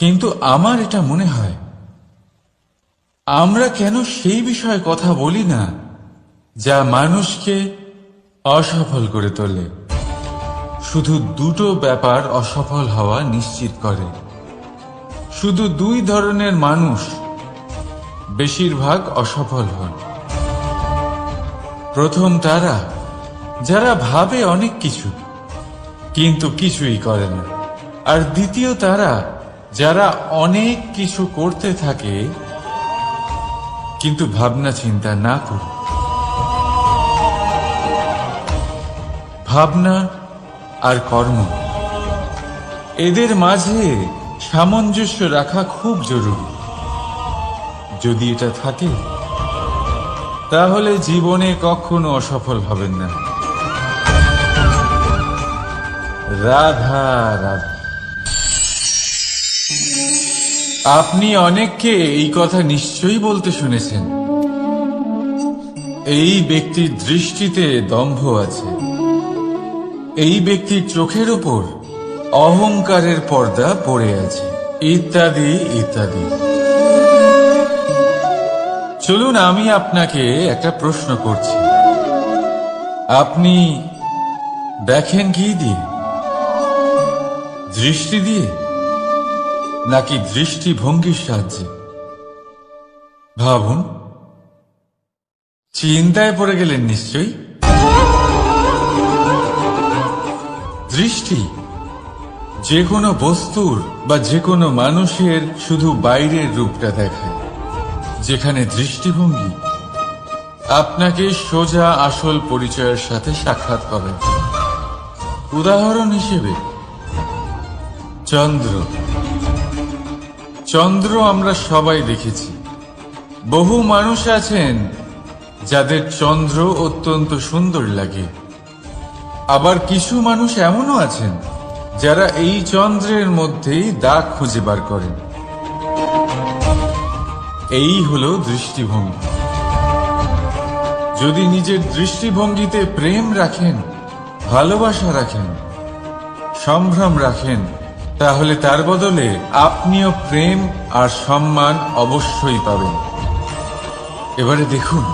কিন্তু আমার এটা মনে হয়, আমরা কেন সেই বিষয়ে কথা বলি না যা মানুষকে অসফল করে তোলে? শুধু দুটো ব্যাপার অসফল হওয়া নিশ্চিত করে। শুধু 2 ধরনের মানুষ বেশিরভাগ অসফল হন। প্রথম তারা যারা ভাবে অনেক কিছু কিন্তু কিছুই করে না। আর দ্বিতীয় তারা যারা অনেক কিছু করতে থাকে কিন্তু ভাবনা চিন্তা না করে। ভাবনা আর কর্ম, এদের মাঝে সামঞ্জস্য রাখা খুব জরুরি। যদি এটা থাকে, তাহলে জীবনে কখনো অসফল হবেন না। রাধা রাধা। আপনি অনেককে এই কথা নিশ্চয়ই বলতে শুনেছেন, এই ব্যক্তির দৃষ্টিতে দম্ভ আছে, এই ব্যক্তির চোখের উপর অহংকারের পর্দা পড়ে আছে, ইত্যাদি ইত্যাদি। চলুন আমি আপনাকে একটা প্রশ্ন করছি। আপনি দেখেন কি দিয়ে? দৃষ্টি দিয়ে নাকি দৃষ্টিভঙ্গির সাহায্যে? ভাবুন। চিন্তায় পড়ে গেলেন নিশ্চয়ই। দৃষ্টি যে কোনো বস্তুর বা যে কোনো মানুষের শুধু বাইরের রূপটা দেখায়, যেখানে দৃষ্টিভঙ্গি আপনাকে সোজা আসল পরিচয়ের সাথে সাক্ষাৎ করে। উদাহরণ হিসেবে চন্দ্র। চন্দ্র আমরা সবাই দেখেছি। বহু মানুষ আছেন যাদের চন্দ্র অত্যন্ত সুন্দর লাগে। আবার কিছু মানুষ এমনও আছেন যারা এই চন্দ্রের মধ্যেই দাগ খুঁজে বার করেন। এই হলো দৃষ্টিভঙ্গি। যদি নিজের দৃষ্টিভঙ্গিতে প্রেম রাখেন, ভালোবাসা রাখেন, সম্ভ্রম রাখেন, তাহলে তার বদলে আপনিও প্রেম আর সম্মান অবশ্যই পাবেন। এবারে দেখুন,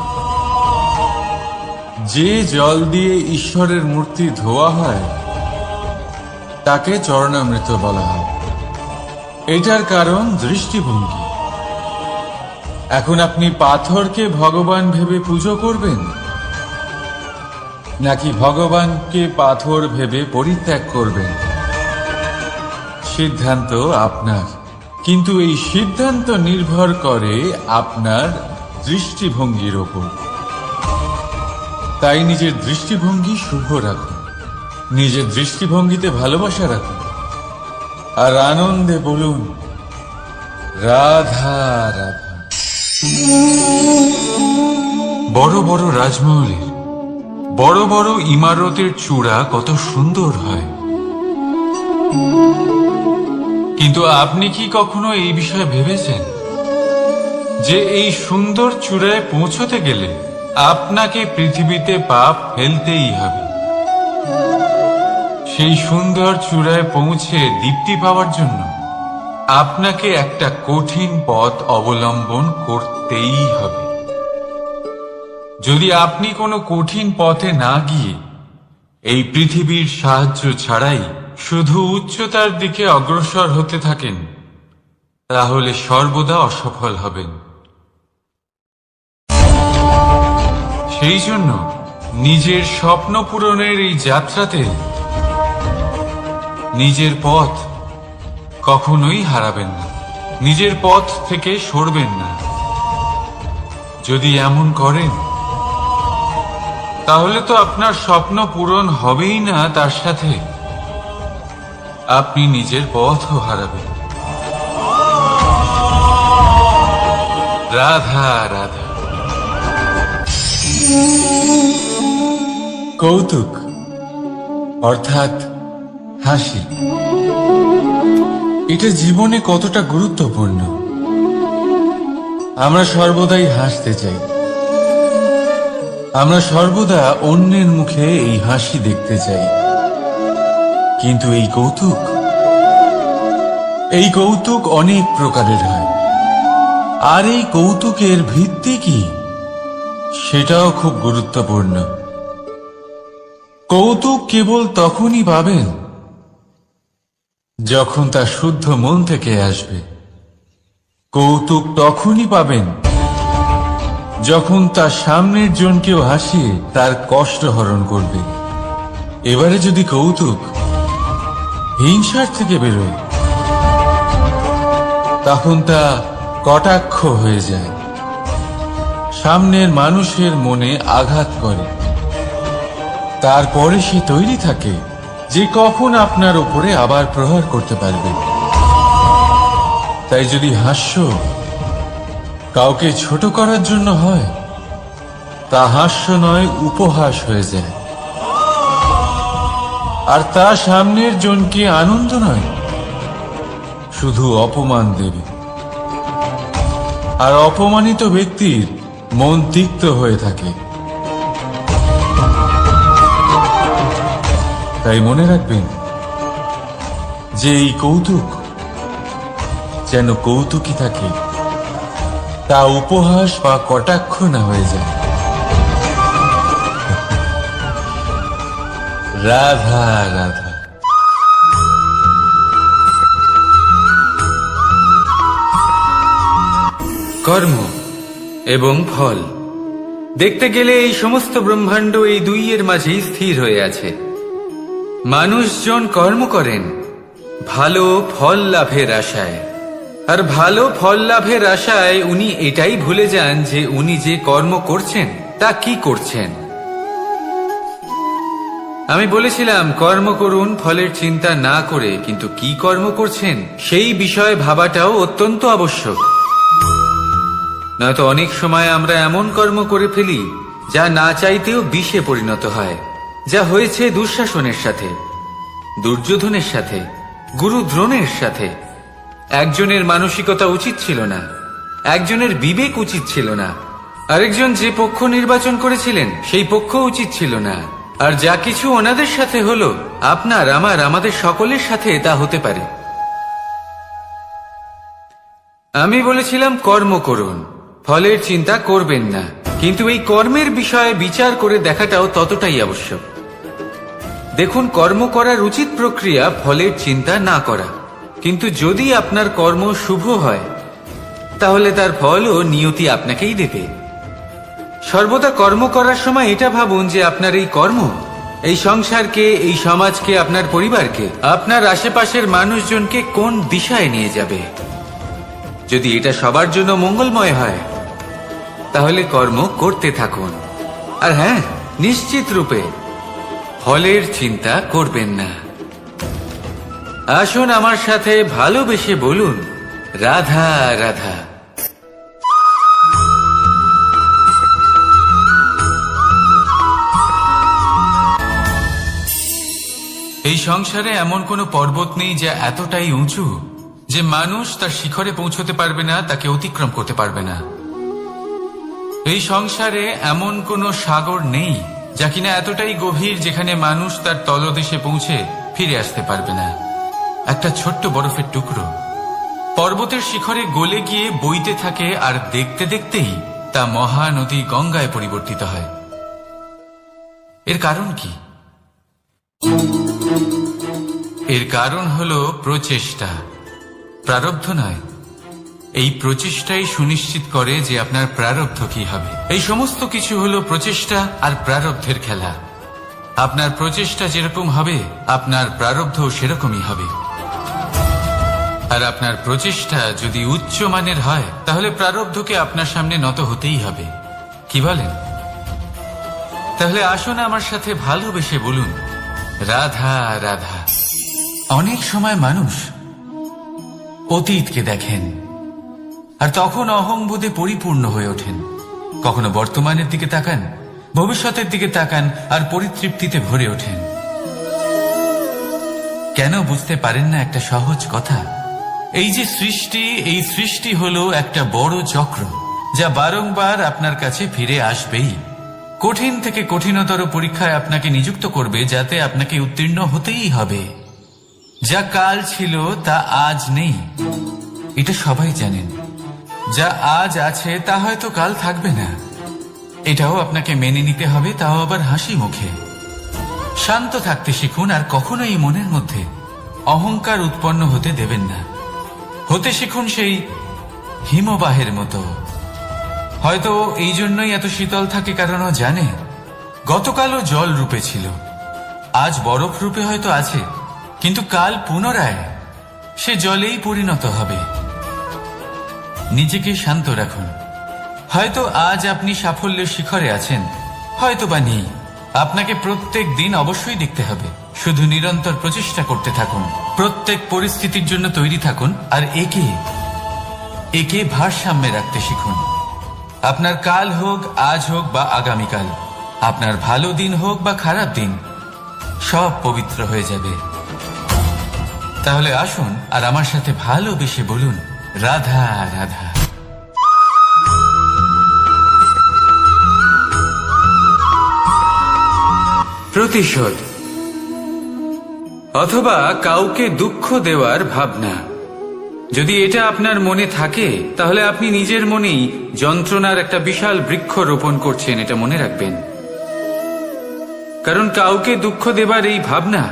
যে জল দিয়ে ঈশ্বরের মূর্তি ধোয়া হয় তাকে চরণামৃত বলা হয়। এটার কারণ দৃষ্টিভঙ্গি। এখন আপনি পাথরকে ভগবান ভেবে পুজো করবেন, নাকি ভগবানকে পাথর ভেবে পরিত্যাগ করবেন? সিদ্ধান্ত আপনার, কিন্তু এই সিদ্ধান্ত নির্ভর করে আপনার দৃষ্টিভঙ্গির ওপর। তাই নিজের দৃষ্টিভঙ্গি শুভ রাখুন, নিজের দৃষ্টিভঙ্গিতে ভালোবাসা রাখুন, আর আনন্দে বলুন রাধা রাধা। বড় বড় রাজমহলের বড় বড় ইমারতের চূড়া কত সুন্দর হয়, কিন্তু আপনি কি কখনো এই বিষয়ে ভেবেছেন যে এই সুন্দর চূড়ায় পৌঁছতে গেলে আপনাকে পৃথিবীতে পা ফেলতেই হবে? সেই সুন্দর চূড়ায় পৌঁছে দীপ্তি পাওয়ার জন্য আপনাকে একটা কঠিন পথ অবলম্বন করতেই হবে। যদি আপনি কোনো কঠিন পথে না গিয়ে এই পৃথিবীর সাহায্য ছাড়াই শুধু উচ্চতার দিকে অগ্রসর হতে থাকেন, তাহলে সর্বদা অসফল হবেন। সেই জন্য নিজের স্বপ্ন পূরণের এই যাত্রাতে নিজের পথ কখনোই হারাবেন না, নিজের পথ থেকে সরবেন না। যদি এমন করেন তাহলে তো আপনার স্বপ্ন পূরণ হবেই না, তার সাথে আপনি নিজের পথও হারাবেন। রাধা রাধা। কৌতুক অর্থাৎ হাসি, এটা জীবনে কতটা গুরুত্বপূর্ণ। আমরা সর্বদাই হাসতে চাই, আমরা সর্বদা অন্যের মুখে এই হাসি দেখতে চাই। কিন্তু এই কৌতুক অনেক প্রকারের হয়। আর এই কৌতুকের ভিত্তি কি, সেটাও খুব গুরুত্বপূর্ণ। কৌতুক কেবল তখনই পাবেন যখন তা শুদ্ধ মন থেকে আসবে। কৌতুক তখনই পাবেন যখন তার সামনের জনকেও হাসিয়ে তার কষ্ট হরণ করবে। এবারে যদি কৌতুক হিংসার থেকে বেরোয়, তখন তা কটাক্ষ হয়ে যায়, সামনের মানুষের মনে আঘাত করে। তারপরে সে তৈরি থাকে যে কখন আপনার উপরে আবার প্রহার করতে পারবে। তাই যদি হাস্য কাউকে ছোট করার জন্য হয়, তা হাস্য নয়, উপহাস হয়ে যায়। আর তা সামনের জনকে আনন্দ নয়, শুধু অপমান দেবে। আর অপমানিত ব্যক্তির মন তিক্ত হয়ে থাকে। তাই মনে রাখবেন যে এই কৌতুক যেন কৌতুকই থাকে, তা উপহাস বা কটাক্ষ না হয়ে যায়। রাধা রাধা। কর্ম এবং ফল দেখতে গেলে এই সমস্ত ব্রহ্মাণ্ড এই দুইয়ের মাঝেই স্থির হয়ে আছে। মানুষজন কর্ম করেন ভালো ফল লাভের আশায়, আর ভালো ফল লাভের আশায় উনি এটাই ভুলে যান যে উনি যে কর্ম করছেন তা কি করছেন। আমি বলেছিলাম কর্ম করুন ফলের চিন্তা না করে, কিন্তু কি কর্ম করছেন সেই বিষয়ে ভাবাটাও অত্যন্ত আবশ্যক। নয়তো অনেক সময় আমরা এমন কর্ম করে ফেলি যা না চাইতেও বিষে পরিণত হয়, যা হয়েছে দুঃশাসনের সাথে, দুর্যোধনের সাথে, গুরু দ্রোণের সাথে। একজনের মানসিকতা উচিত ছিল না, একজনের বিবেক উচিত ছিল না, আরেকজন যে পক্ষ নির্বাচন করেছিলেন সেই পক্ষ উচিত ছিল না। আর যা কিছু ওনাদের সাথে হলো, আপনার আমার আমাদের সকলের সাথে তা হতে পারে। আমি বলেছিলাম কর্ম করুন, ফলের চিন্তা করবেন না, কিন্তু এই কর্মের বিষয়ে বিচার করে দেখাটাও ততটাই আবশ্যক। দেখুন, কর্ম করার উচিত প্রক্রিয়া ফলের চিন্তা না করা, কিন্তু যদি আপনার কর্ম শুভ হয় তাহলে তার ফলও নিয়তি আপনাকেই দেবে। সর্বদা কর্ম করার সময় এটা ভাবুন যে আপনার এই কর্ম এই সংসারকে, এই সমাজকে, আপনার পরিবারকে, আপনার আশেপাশের মানুষজনকে কোন দিশায় নিয়ে যাবে। যদি এটা সবার জন্য মঙ্গলময় হয় তাহলে কর্ম করতে থাকুন। আর হ্যাঁ, নিশ্চিত রূপে ফলের চিন্তা করবেন না। আসুন আমার সাথে ভালোবেসে বলুন রাধা রাধা। এই সংসারে এমন কোনো পর্বত নেই যা এতটাই উঁচু যে মানুষ তার শিখরে পৌঁছতে পারবে না, তাকে অতিক্রম করতে পারবে না। এই সংসারে এমন কোনো সাগর নেই যা কিনা এতটাই গভীর যেখানে মানুষ তার তলদেশে পৌঁছে ফিরে আসতে পারবে না। একটা ছোট্ট বরফের টুকরো পর্বতের শিখরে গলে গিয়ে বইতে থাকে, আর দেখতে দেখতেই তা মহানদী গঙ্গায় পরিবর্তিত হয়। এর কারণ কি? এর কারণ হলো প্রচেষ্টা, প্রারব্ধ নয়। এই প্রচেষ্টাই সুনিশ্চিত করে যে আপনার প্রারব্ধ কি হবে। এই সমস্ত কিছু হলো প্রচেষ্টা আর প্রারব্ধের খেলা। আপনার প্রচেষ্টা যেরকম হবে আপনার প্রারব্ধ সেরকমই হবে। আর আপনার প্রচেষ্টা যদি উচ্চ মানের হয় তাহলে প্রারব্ধকে আপনার সামনে নত হতেই হবে। কি বলেন? তাহলে আসুন আমার সাথে ভালোবেসে বলুন রাধা রাধা। অনেক সময় মানুষ অতীতকে দেখেন আর তখন অহংবোধে পরিপূর্ণ হয়ে ওঠেন। কখনো বর্তমানের দিকে তাকান, ভবিষ্যতের দিকে তাকান আর পরিতৃপ্তিতে ভরে ওঠেন। কেন বুঝতে পারেন না একটা সহজ কথা? এই যে সৃষ্টি, এই সৃষ্টি হলো একটা বড় চক্র যা বারংবার আপনার কাছে ফিরে আসবেই। কঠিন থেকে কঠিনতর পরীক্ষায় আপনাকে নিযুক্ত করবে যাতে আপনাকে উত্তীর্ণ হতেই হবে। যা কাল ছিল তা আজ নেই, এটা সবাই জানেন। যা আজ আছে তা হয়তো কাল থাকবে না, এটাও আপনাকে মেনে নিতে হবে, তাও আবার হাসি মুখে। শান্ত থাকতে শিখুন আর কখনোই মনের মধ্যে অহংকার উৎপন্ন হতে দেবেন না। হতে শিখুন সেই হিমবাহের মতো। হয়তো এই জন্যই এত শীতল থাকে কারণ ও জানে গতকালও জল রূপে ছিল, আজ বরফ রূপে হয়তো আছে, কিন্তু কাল পুনরায় সে জলেই পরিণত হবে। নিজেকে শান্ত রাখুন। হয়তো আজ আপনি সাফল্যের শিখরে আছেন, হয়তো বা নেই। আপনাকে প্রত্যেক দিন অবশ্যই দেখতে হবে। শুধু নিরন্তর প্রচেষ্টা করতে থাকুন, প্রত্যেক পরিস্থিতির জন্য তৈরি থাকুন, আর একে ভারসাম্যে রাখতে শিখুন। আপনার কাল হোক, আজ হোক বা আগামীকাল, আপনার ভালো দিন হোক বা খারাপ দিন, সব পবিত্র হয়ে যাবে। তাহলে আসুন আর আমার সাথে ভালোবেসে বলুন রাধা রাধা। প্রতিশোধ অথবা কাউকে দুঃখ দেওয়ার ভাবনা। যদি এটা আপনার মনে থাকে তাহলে আপনি নিজের মনেই যন্ত্রণার একটা বিশাল বৃক্ষ রোপণ করছেন, এটা মনে রাখবেন। কারণ কাউকে দুঃখ দেবার এই ভাবনা,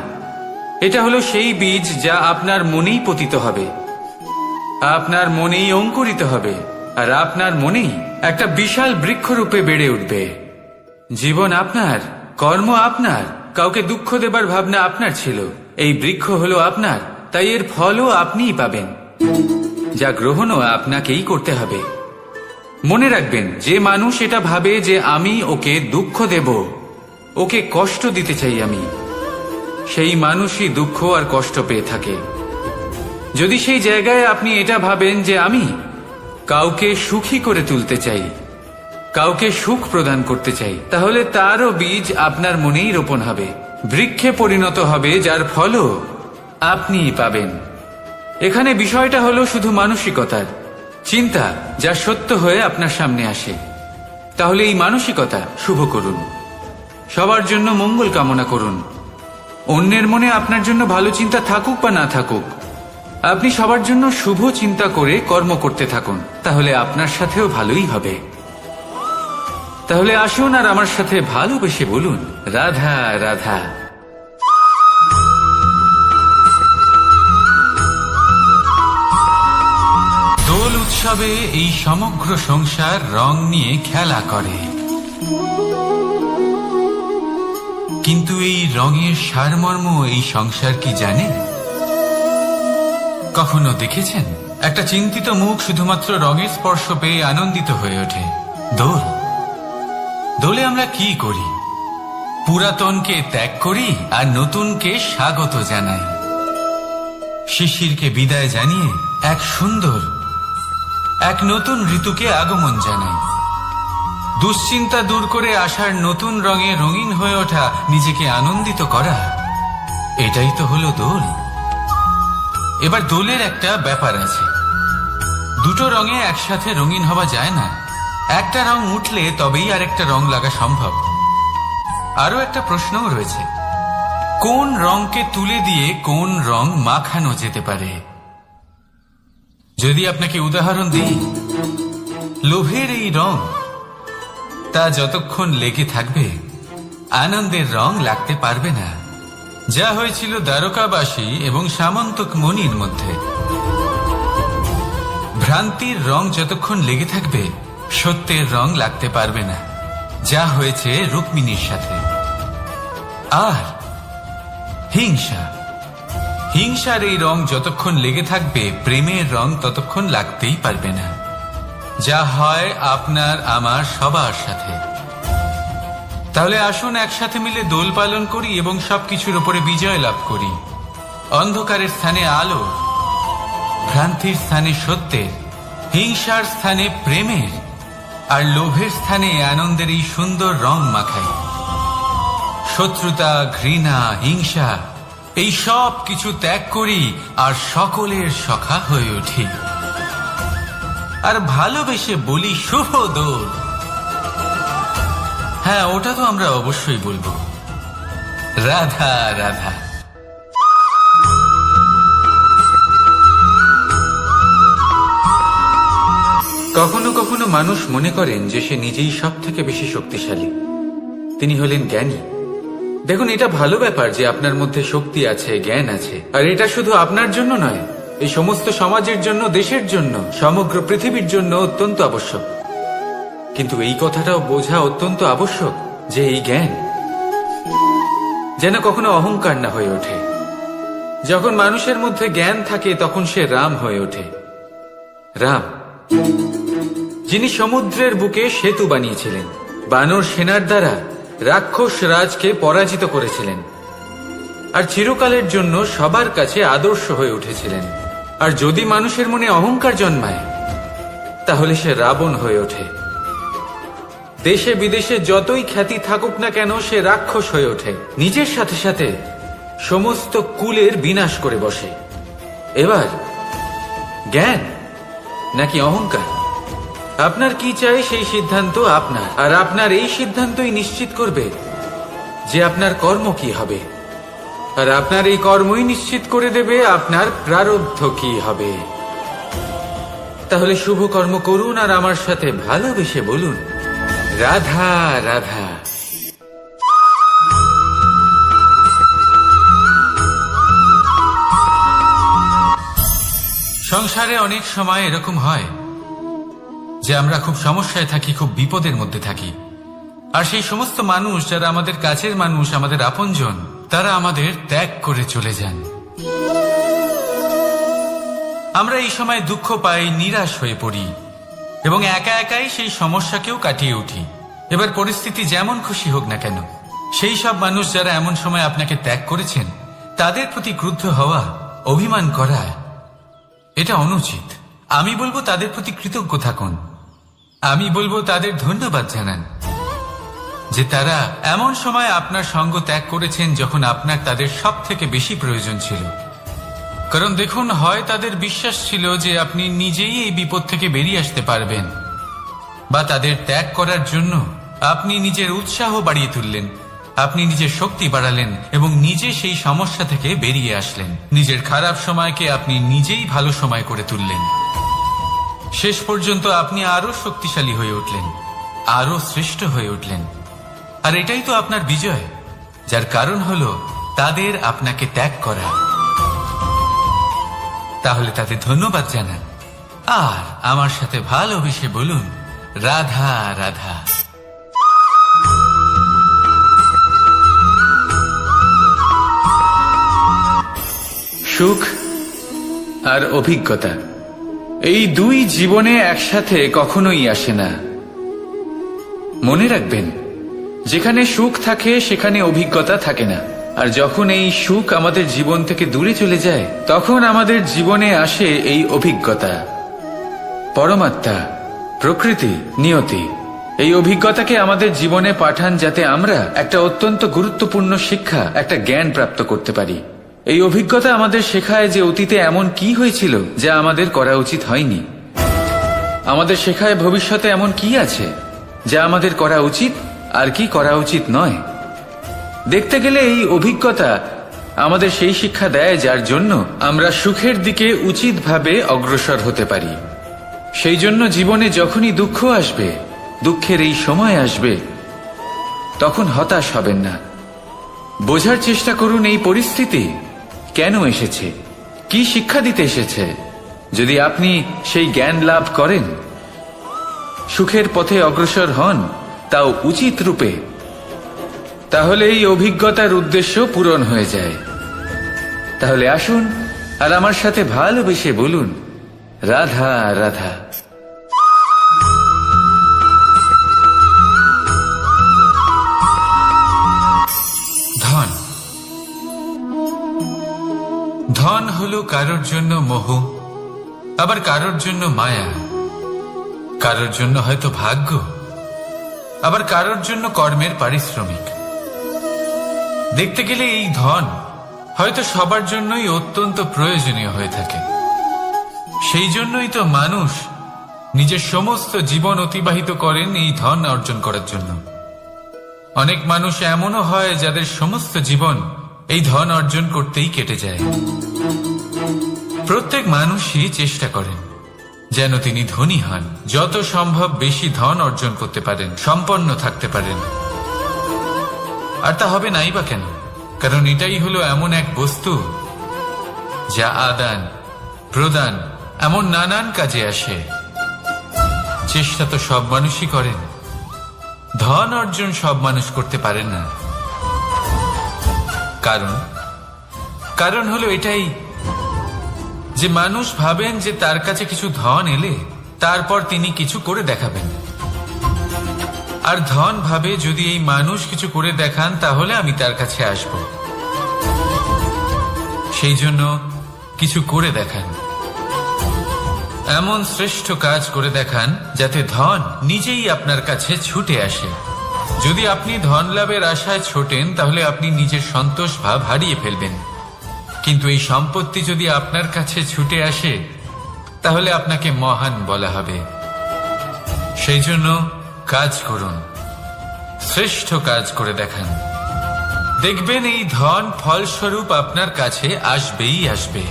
এটা হলো সেই বীজ যা আপনার মনেই পতিত হবে, আপনার মনেই অঙ্কুরিত হবে, আর আপনার মনেই একটা বিশাল বৃক্ষরূপে বেড়ে উঠবে। জীবন আপনার, কর্ম আপনার, কাউকে দুঃখ দেবার ভাবনা আপনার ছিল, এই বৃক্ষ হলো আপনার, তাই এর ফলও আপনিই পাবেন, যা গ্রহণও আপনাকেই করতে হবে। মনে রাখবেন, যে মানুষ এটা ভাবে যে আমি ওকে দুঃখ দেব, ওকে কষ্ট দিতে চাই আমি, সেই মানুষই দুঃখ আর কষ্ট পেয়ে থাকে। যদি সেই জায়গায় আপনি এটা ভাবেন যে আমি কাউকে সুখী করে তুলতে চাই, কাউকে সুখ প্রদান করতে চাই, তাহলে তারও বীজ আপনার মনেই রোপণ হবে, বৃক্ষে পরিণত হবে, যার ফলও আপনিই পাবেন। এখানে বিষয়টা হলো শুধু মানসিকতার চিন্তা, যা সত্য হয়ে আপনার সামনে আসে। তাহলে এই মানসিকতা শুভ করুন, সবার জন্য মঙ্গল কামনা করুন। অন্যের মনে আপনার জন্য ভালো চিন্তা থাকুক বা না থাকুক, আপনি সবার জন্য শুভ চিন্তা করে কর্ম করতে থাকুন, তাহলে আপনার সাথেও ভালোই হবে। তাহলে আসুন আর আমার সাথে ভালোবেসে বলুন, রাধা রাধা। দোল উৎসবে এই সমগ্র সংসার রং নিয়ে খেলা করে, কিন্তু এই রঙের সারমর্ম এই সংসার কি জানে? কখনো দেখেছেন একটা চিন্তিত মুখ শুধুমাত্র রঙের স্পর্শ পেয়ে আনন্দিত হয়ে ওঠে? দোলে আমরা কি করি? পুরাতনকে ত্যাগ করি আর নতুনকে স্বাগত জানাই। শিশিরকে বিদায় জানিয়ে এক সুন্দর, এক নতুন ঋতুকে আগমন জানাই। দুশ্চিন্তা দূর করে আসার নতুন রঙে রঙিন হয়ে ওঠা, নিজেকে আনন্দিত করা, এটাই তো হলো দোল। এবার দোলের একটা ব্যাপার আছে, দুটো রঙে একসাথে রঙিন হওয়া যায় না, একটা রং উঠলে তবেই আরেকটা রং লাগা সম্ভব। আরো একটা প্রশ্নও রয়েছে, কোন রংকে তুলে দিয়ে কোন রং মাখানো যেতে পারে? যদি আপনাকে উদাহরণ দিই, লোভের এই রং, তা যতক্ষণ লেগে থাকবে আনন্দের রং লাগতে পারবে না, যা হয়েছিল দ্বারকাবাসী এবং সামন্তক মণির মধ্যে। ভ্রান্তির রং যতক্ষণ লেগে থাকবে সত্যের রং লাগতে পারবে না, যা হয়েছে রুক্মিণীর সাথে। আর হিংসার এই রং যতক্ষণ লেগে থাকবে প্রেমের রং ততক্ষণ লাগতেই পারবে না, যা হয় আপনার আমার সবার সাথে। তাহলে আসুন একসাথে মিলে দোল পালন করি এবং সবকিছুর উপরে বিজয় লাভ করি। অন্ধকারের স্থানে আলো, ভ্রান্তির স্থানে সত্যের, হিংসার স্থানে প্রেমের, আর লোভের স্থানে আনন্দের এই সুন্দর রং মাখাই। শত্রুতা, ঘৃণা, হিংসা, এই সব কিছু ত্যাগ করি আর সকলের সখা হয়ে উঠি, আর ভালোবেসে বলি শুভ দোল। হ্যাঁ, ওটা তো আমরা অবশ্যই বলবো, রাধা রাধা। কখনো কখনো মানুষ মনে করেন যে সে নিজেই সব থেকে বেশি শক্তিশালী, তিনি হলেন জ্ঞানী। দেখুন, এটা ভালো ব্যাপার যে আপনার মধ্যে শক্তি আছে, জ্ঞান আছে, আর এটা শুধু আপনার জন্য নয়, এই সমস্ত সমাজের জন্য, দেশের জন্য, সমগ্র পৃথিবীর জন্য অত্যন্ত আবশ্যক। কিন্তু এই কথাটাও বোঝা অত্যন্ত আবশ্যক যে এই জ্ঞান যেন কখনো অহংকার না হয়ে ওঠে। যখন মানুষের মধ্যে জ্ঞান থাকে তখন সে রাম হয়ে ওঠে। রাম, যিনি সমুদ্রের বুকে সেতু বানিয়েছিলেন, বানর সেনার দ্বারা রাক্ষস রাজকে পরাজিত করেছিলেন, আর চিরকালের জন্য সবার কাছে আদর্শ হয়ে উঠেছিলেন। আর যদি মানুষের মনে অহংকার জন্মায় তাহলে সে রাবণ হয়ে ওঠে। দেশে বিদেশে যতই খ্যাতি থাকুক না কেন, সে রাক্ষস হয়ে ওঠে, নিজের সাথে সাথে সমস্ত কুলের বিনাশ করে বসে। এবার জ্ঞান নাকি অহংকার, আপনার কি চাই সেই সিদ্ধান্ত আপনার, আর আপনার এই সিদ্ধান্তই নিশ্চিত করবে যে আপনার কর্ম কি হবে, আর আপনার এই কর্মই নিশ্চিত করে দেবে আপনার প্রারব্ধ কি হবে। তাহলে শুভ কর্ম করুন আর আমার সাথে ভালোবেসে বলুন, রাধা রাধা। সংসারে অনেক সময় এরকম হয় যে আমরা খুব সমস্যায় থাকি, খুব বিপদের মধ্যে থাকি। আর সেই সমস্ত মানুষ যারা আমাদের কাছের মানুষ, আমাদের আপনজন, তারা আমাদের ত্যাগ করে চলে যান। আমরা এই সময় দুঃখ পাই, নিরাশ হয়ে পড়ি এবং একা একাই সেই সমস্যাকেও কাটিয়ে উঠি। এবার পরিস্থিতি যেমন খুশি হোক না কেন, সেই সব মানুষ যারা এমন সময় আপনাকে ত্যাগ করেছেন তাদের প্রতি ক্রুদ্ধ হওয়া, অভিমান করা, এটা অনুচিত। আমি বলবো তাদের প্রতি কৃতজ্ঞ থাকুন। আমি বলবো তাদের ধন্যবাদ জানান যে তারা এমন সময় আপনার সঙ্গ ত্যাগ করেছেন যখন আপনার তাদের সব থেকে বেশি প্রয়োজন ছিল। কারণ দেখুন, হয় তাদের বিশ্বাস ছিল যে আপনি নিজেই এই বিপদ থেকে বেরিয়ে আসতে পারবেন, বা তাদের ত্যাগ করার জন্য আপনি নিজের উৎসাহ বাড়িয়ে তুললেন, আপনি নিজের শক্তি বাড়ালেন এবং নিজে সেই সমস্যা থেকে বেরিয়ে আসলেন। নিজের খারাপ সময়কে আপনি নিজেই ভালো সময় করে তুললেন। শেষ পর্যন্ত আপনি আরো শক্তিশালী হয়ে উঠলেন, আরো শ্রেষ্ঠ হয়ে উঠলেন। আর এটাই তো আপনার বিজয়, যার কারণ হলো তাদের আপনাকে ত্যাগ করা। তাহলে তাদের ধন্যবাদ জানান আর আমার সাথে ভালোবেসে বলুন, রাধা রাধা। সুখ আর অভিজ্ঞতা, এই দুই জীবনে একসাথে কখনোই আসে না। মনে রাখবেন, যেখানে সুখ থাকে সেখানে অভিজ্ঞতা থাকে না। আর যখন এই সুখ আমাদের জীবন থেকে দূরে চলে যায়, তখন আমাদের জীবনে আসে এই অভিজ্ঞতা। পরমাত্মা, প্রকৃতি, নিয়তি এই অভিজ্ঞতাকে আমাদের জীবনে পাঠান যাতে আমরা একটা অত্যন্ত গুরুত্বপূর্ণ শিক্ষা, একটা জ্ঞান প্রাপ্ত করতে পারি। এই অভিজ্ঞতা আমাদের শেখায় যে অতীতে এমন কি হয়েছিল যা আমাদের করা উচিত হয়নি। আমাদের শেখায় ভবিষ্যতে এমন কি আছে যা আমাদের করা উচিত আর কি করা উচিত নয়। দেখতে গেলে এই অভিজ্ঞতা আমাদের সেই শিক্ষা দেয় যার জন্য আমরা সুখের দিকে উচিতভাবে অগ্রসর হতে পারি। সেই জন্য জীবনে যখনই দুঃখ আসবে, দুঃখের এই সময় আসবে, তখন হতাশ হবেন না। বোঝার চেষ্টা করুন এই পরিস্থিতি কেন এসেছে, কি শিক্ষা দিতে এসেছে। যদি আপনি সেই জ্ঞান লাভ করেন, সুখের পথে অগ্রসর হন, তাও উচিত রূপে, তাহলে এই অভিজ্ঞতার উদ্দেশ্য পূরণ হয়ে যায়। তাহলে আসুন আর আমার সাথে ভালোবেসে বলুন, রাধা রাধা। ধন, ধন হলো কারোর জন্য মোহ, আবার কারোর জন্য মায়া, কারোর জন্য হয়তো ভাগ্য, আবার কারোর জন্য কর্মের পারিশ্রমিক। দেখতে গেলে এই ধন হয়তো সবার জন্যই অত্যন্ত প্রয়োজনীয় হয়ে থাকে। সেই জন্যই তো মানুষ নিজের সমস্ত জীবন অতিবাহিত করেন এই ধন অর্জন করার জন্য। অনেক মানুষ এমনও হয় যাদের সমস্ত জীবন এই ধন অর্জন করতেই কেটে যায়। প্রত্যেক মানুষই চেষ্টা করেন যেন তিনি ধনী হন, যত সম্ভব বেশি ধন অর্জন করতে পারেন, সম্পন্ন থাকতে পারেন। আর তা হবে নাই বা কেন? কারণ এটাই হলো এমন এক বস্তু যা আদান প্রদান এমন নানান কাজে আসে। চেষ্টা তো সব মানুষই করেন, ধন অর্জন সব মানুষ করতে পারেন না। কারণ হলো এটাই যে মানুষ ভাবেন যে তার কাছে কিছু ধন এলে তারপর তিনি কিছু করে দেখাবেন। আর ধন ভাবে যদি এই মানুষ কিছু করে দেখান তাহলে আমি তার কাছে আসব। সেই জন্য কিছু করে দেখান, এমন শ্রেষ্ঠ কাজ করে দেখান যাতে ধন নিজেই আপনার কাছে ছুটে আসে। যদি আপনি ধন লাভের আশায় ছোটেন তাহলে আপনি নিজের সন্তোষ ভাব হারিয়ে ফেলবেন। কিন্তু এই সম্পত্তি যদি আপনার কাছে ছুটে আসে তাহলে আপনাকে মহান বলা হবে। সেই জন্য কাজ করুন, শ্রেষ্ঠ কাজ করে দেখান। দেখবেন এই ধন ফলস্বরূপ আপনার কাছে আসবেই আসবে।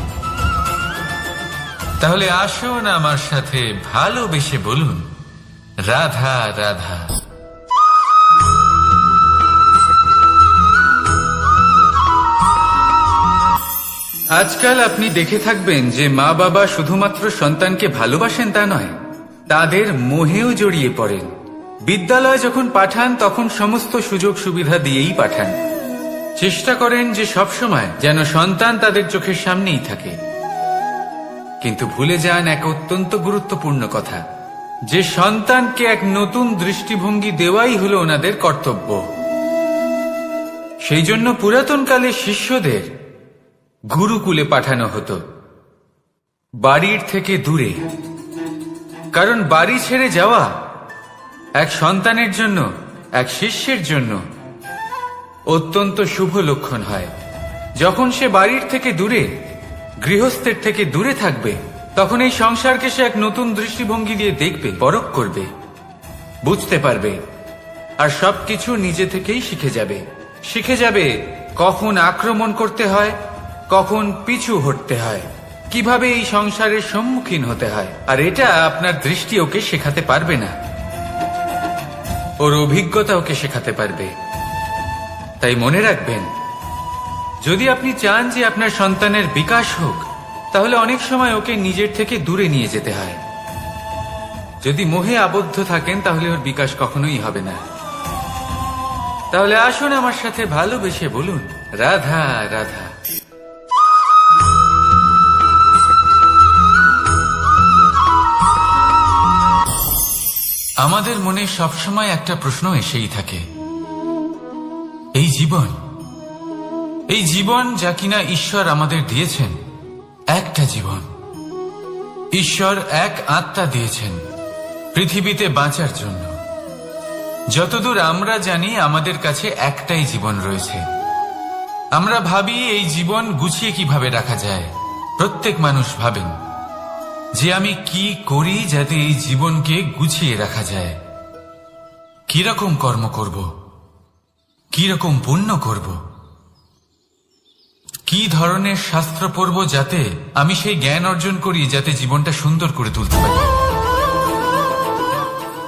তাহলে আসুন আমার সাথে ভালোবেসে বলুন, রাধা রাধা। আজকাল আপনি দেখে থাকবেন যে মা বাবা শুধুমাত্র সন্তানকে ভালোবাসেন তা নয়, তাদের মোহেও জড়িয়ে পড়েন। বিদ্যালয়ে যখন পাঠান তখন সমস্ত সুযোগ সুবিধা দিয়েই পাঠান। চেষ্টা করেন যে সবসময় যেন সন্তান তাদের চোখের সামনেই থাকে। কিন্তু ভুলে যান এক অত্যন্ত গুরুত্বপূর্ণ কথা, যে সন্তানকে এক নতুন দৃষ্টিভঙ্গি দেওয়াই হলো ওনাদের কর্তব্য। সেই জন্য পুরাতন কালে শিষ্যদের গুরুকুলে পাঠানো হতো, বাড়ির থেকে দূরে। কারণ বাড়ি ছেড়ে যাওয়া এক সন্তানের জন্য, এক শিষ্যের জন্য অত্যন্ত শুভ লক্ষণ হয়। যখন সে বাড়ির থেকে দূরে, গৃহস্থের থেকে দূরে থাকবে, তখন এই সংসারকে সে এক নতুন দৃষ্টিভঙ্গি দিয়ে দেখবে, পরখ করবে, বুঝতে পারবে, আর সবকিছু নিজে থেকেই শিখে যাবে কখন আক্রমণ করতে হয়, কখন পিছু হটতে হয়, কিভাবে এই সংসারের সম্মুখীন হতে হয়। আর এটা আপনার দৃষ্টি ওকে শেখাতে পারবে না, ওর অভিজ্ঞতা ওকে শেখাতে পারবে। তাই মনে রাখবেন, যদি আপনি চান যে আপনার সন্তানের বিকাশ হোক, তাহলে অনেক সময় ওকে নিজের থেকে দূরে নিয়ে যেতে হয়। যদি মোহে আবদ্ধ থাকেন তাহলে ওর বিকাশ কখনোই হবে না। তাহলে আসুন আমার সাথে ভালোবেসে বলুন, রাধা রাধা। আমাদের মনে সবসময় একটা প্রশ্ন এসেই থাকে, এই জীবন যা কিনা ঈশ্বর আমাদের দিয়েছেন, একটা জীবন। ঈশ্বর এক আত্মা দিয়েছেন পৃথিবীতে বাঁচার জন্য। যতদূর আমরা জানি আমাদের কাছে একটাই জীবন রয়েছে। আমরা ভাবি এই জীবন গুছিয়ে কিভাবে রাখা যায়। প্রত্যেক মানুষ ভাবেন যে আমি কি করি যাতে এই জীবনকে গুছিয়ে রাখা যায়, কিরকম কর্ম করব, কিরকম পুণ্য করব, কি ধরনের শাস্ত্র পড়ব যাতে আমি সেই জ্ঞান অর্জন করি যাতে জীবনটা সুন্দর করে তুলতে পারি।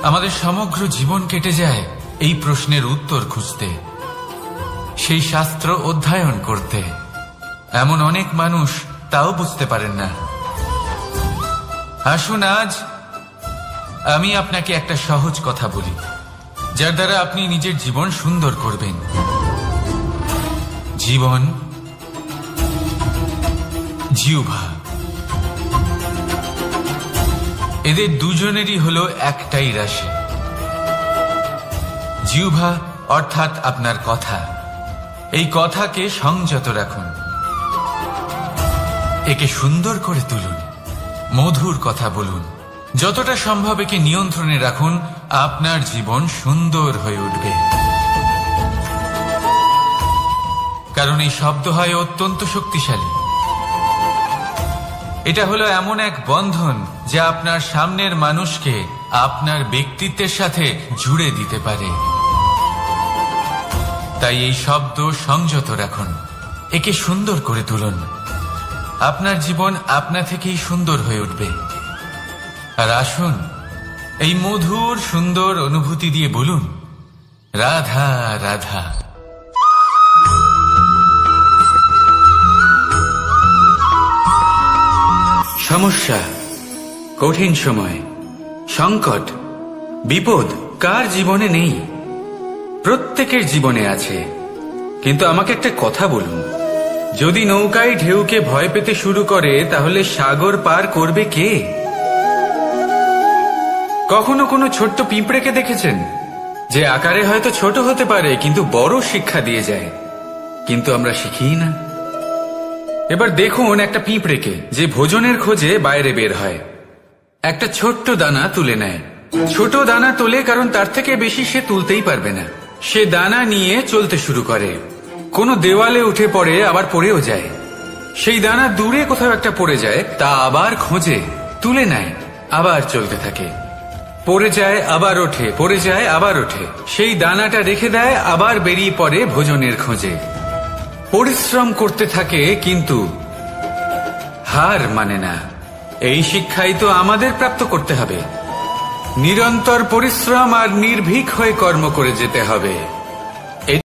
আমাদের সমগ্র জীবন কেটে যায় এই প্রশ্নের উত্তর খুঁজতে, সেই শাস্ত্র অধ্যয়ন করতে। এমন অনেক মানুষ তাও বুঝতে পারেন না। আসুন আজ আমি আপনাকে একটা সহজ কথা বলি, যার দ্বারা আপনি নিজের জীবন সুন্দর করবেন। জীবন, জিহ্বা, এদের দুজনেরই হলো একটাই রাশি। জিহ্বা অর্থাৎ আপনার কথা, এই কথাকে সংযত রাখুন, একে সুন্দর করে তুলুন, মধুর কথা বলুন, যতটা সম্ভব একে নিয়ন্ত্রণে রাখুন। আপনার জীবন সুন্দর হয়ে উঠবে। কারণ এই শব্দ হয় অত্যন্ত শক্তিশালী। এটা হলো এমন এক বন্ধন যা আপনার সামনের মানুষকে আপনার ব্যক্তিত্বের সাথে জুড়ে দিতে পারে। তাই এই শব্দ সংযত রাখুন, একে সুন্দর করে তুলুন। আপনার জীবন আপনা থেকেই সুন্দর হয়ে উঠবে। আর আসুন এই মধুর সুন্দর অনুভূতি দিয়ে বলুন, রাধা রাধা। সমস্যা, কঠিন সময়, সংকট, বিপদ কার জীবনে নেই? প্রত্যেকের জীবনে আছে। কিন্তু আমাকে একটা কথা বলুন, যদি নৌকায় ঢেউকে ভয় পেতে শুরু করে তাহলে সাগর পার করবে কে? কখনো কোনো ছোট্ট পিঁপড়েকে দেখেছেন যে আকারে হয়তো ছোট হতে পারে কিন্তু বড় শিক্ষা দিয়ে যায়? কিন্তু আমরা শিখিই না। এবার দেখুন একটা পিঁপড়েকে যে ভোজনের খোঁজে বাইরে বের হয়, একটা ছোট্ট দানা তুলে নেয়। ছোট দানা তোলে কারণ তার থেকে বেশি সে তুলতেই পারবে না। সে দানা নিয়ে চলতে শুরু করে, কোনো দেওয়ালে উঠে পড়ে, আবার পড়েও যায়। সেই দানা দূরে কোথাও একটা পড়ে যায়, তা আবার খোঁজে, তুলে নেয়, আবার চলতে থাকে। পড়ে যায় আবার ওঠে, পড়ে যায় আবার ওঠে। সেই দানাটা রেখে দেয়, আবার বেরিয়ে পড়ে ভোজনের খোঁজে। পরিশ্রম করতে থাকে কিন্তু হার মানে না। এই শিক্ষাই তো আমাদের প্রাপ্ত করতে হবে। নিরন্তর পরিশ্রম আর নির্ভীক হয়ে কর্ম করে যেতে হবে।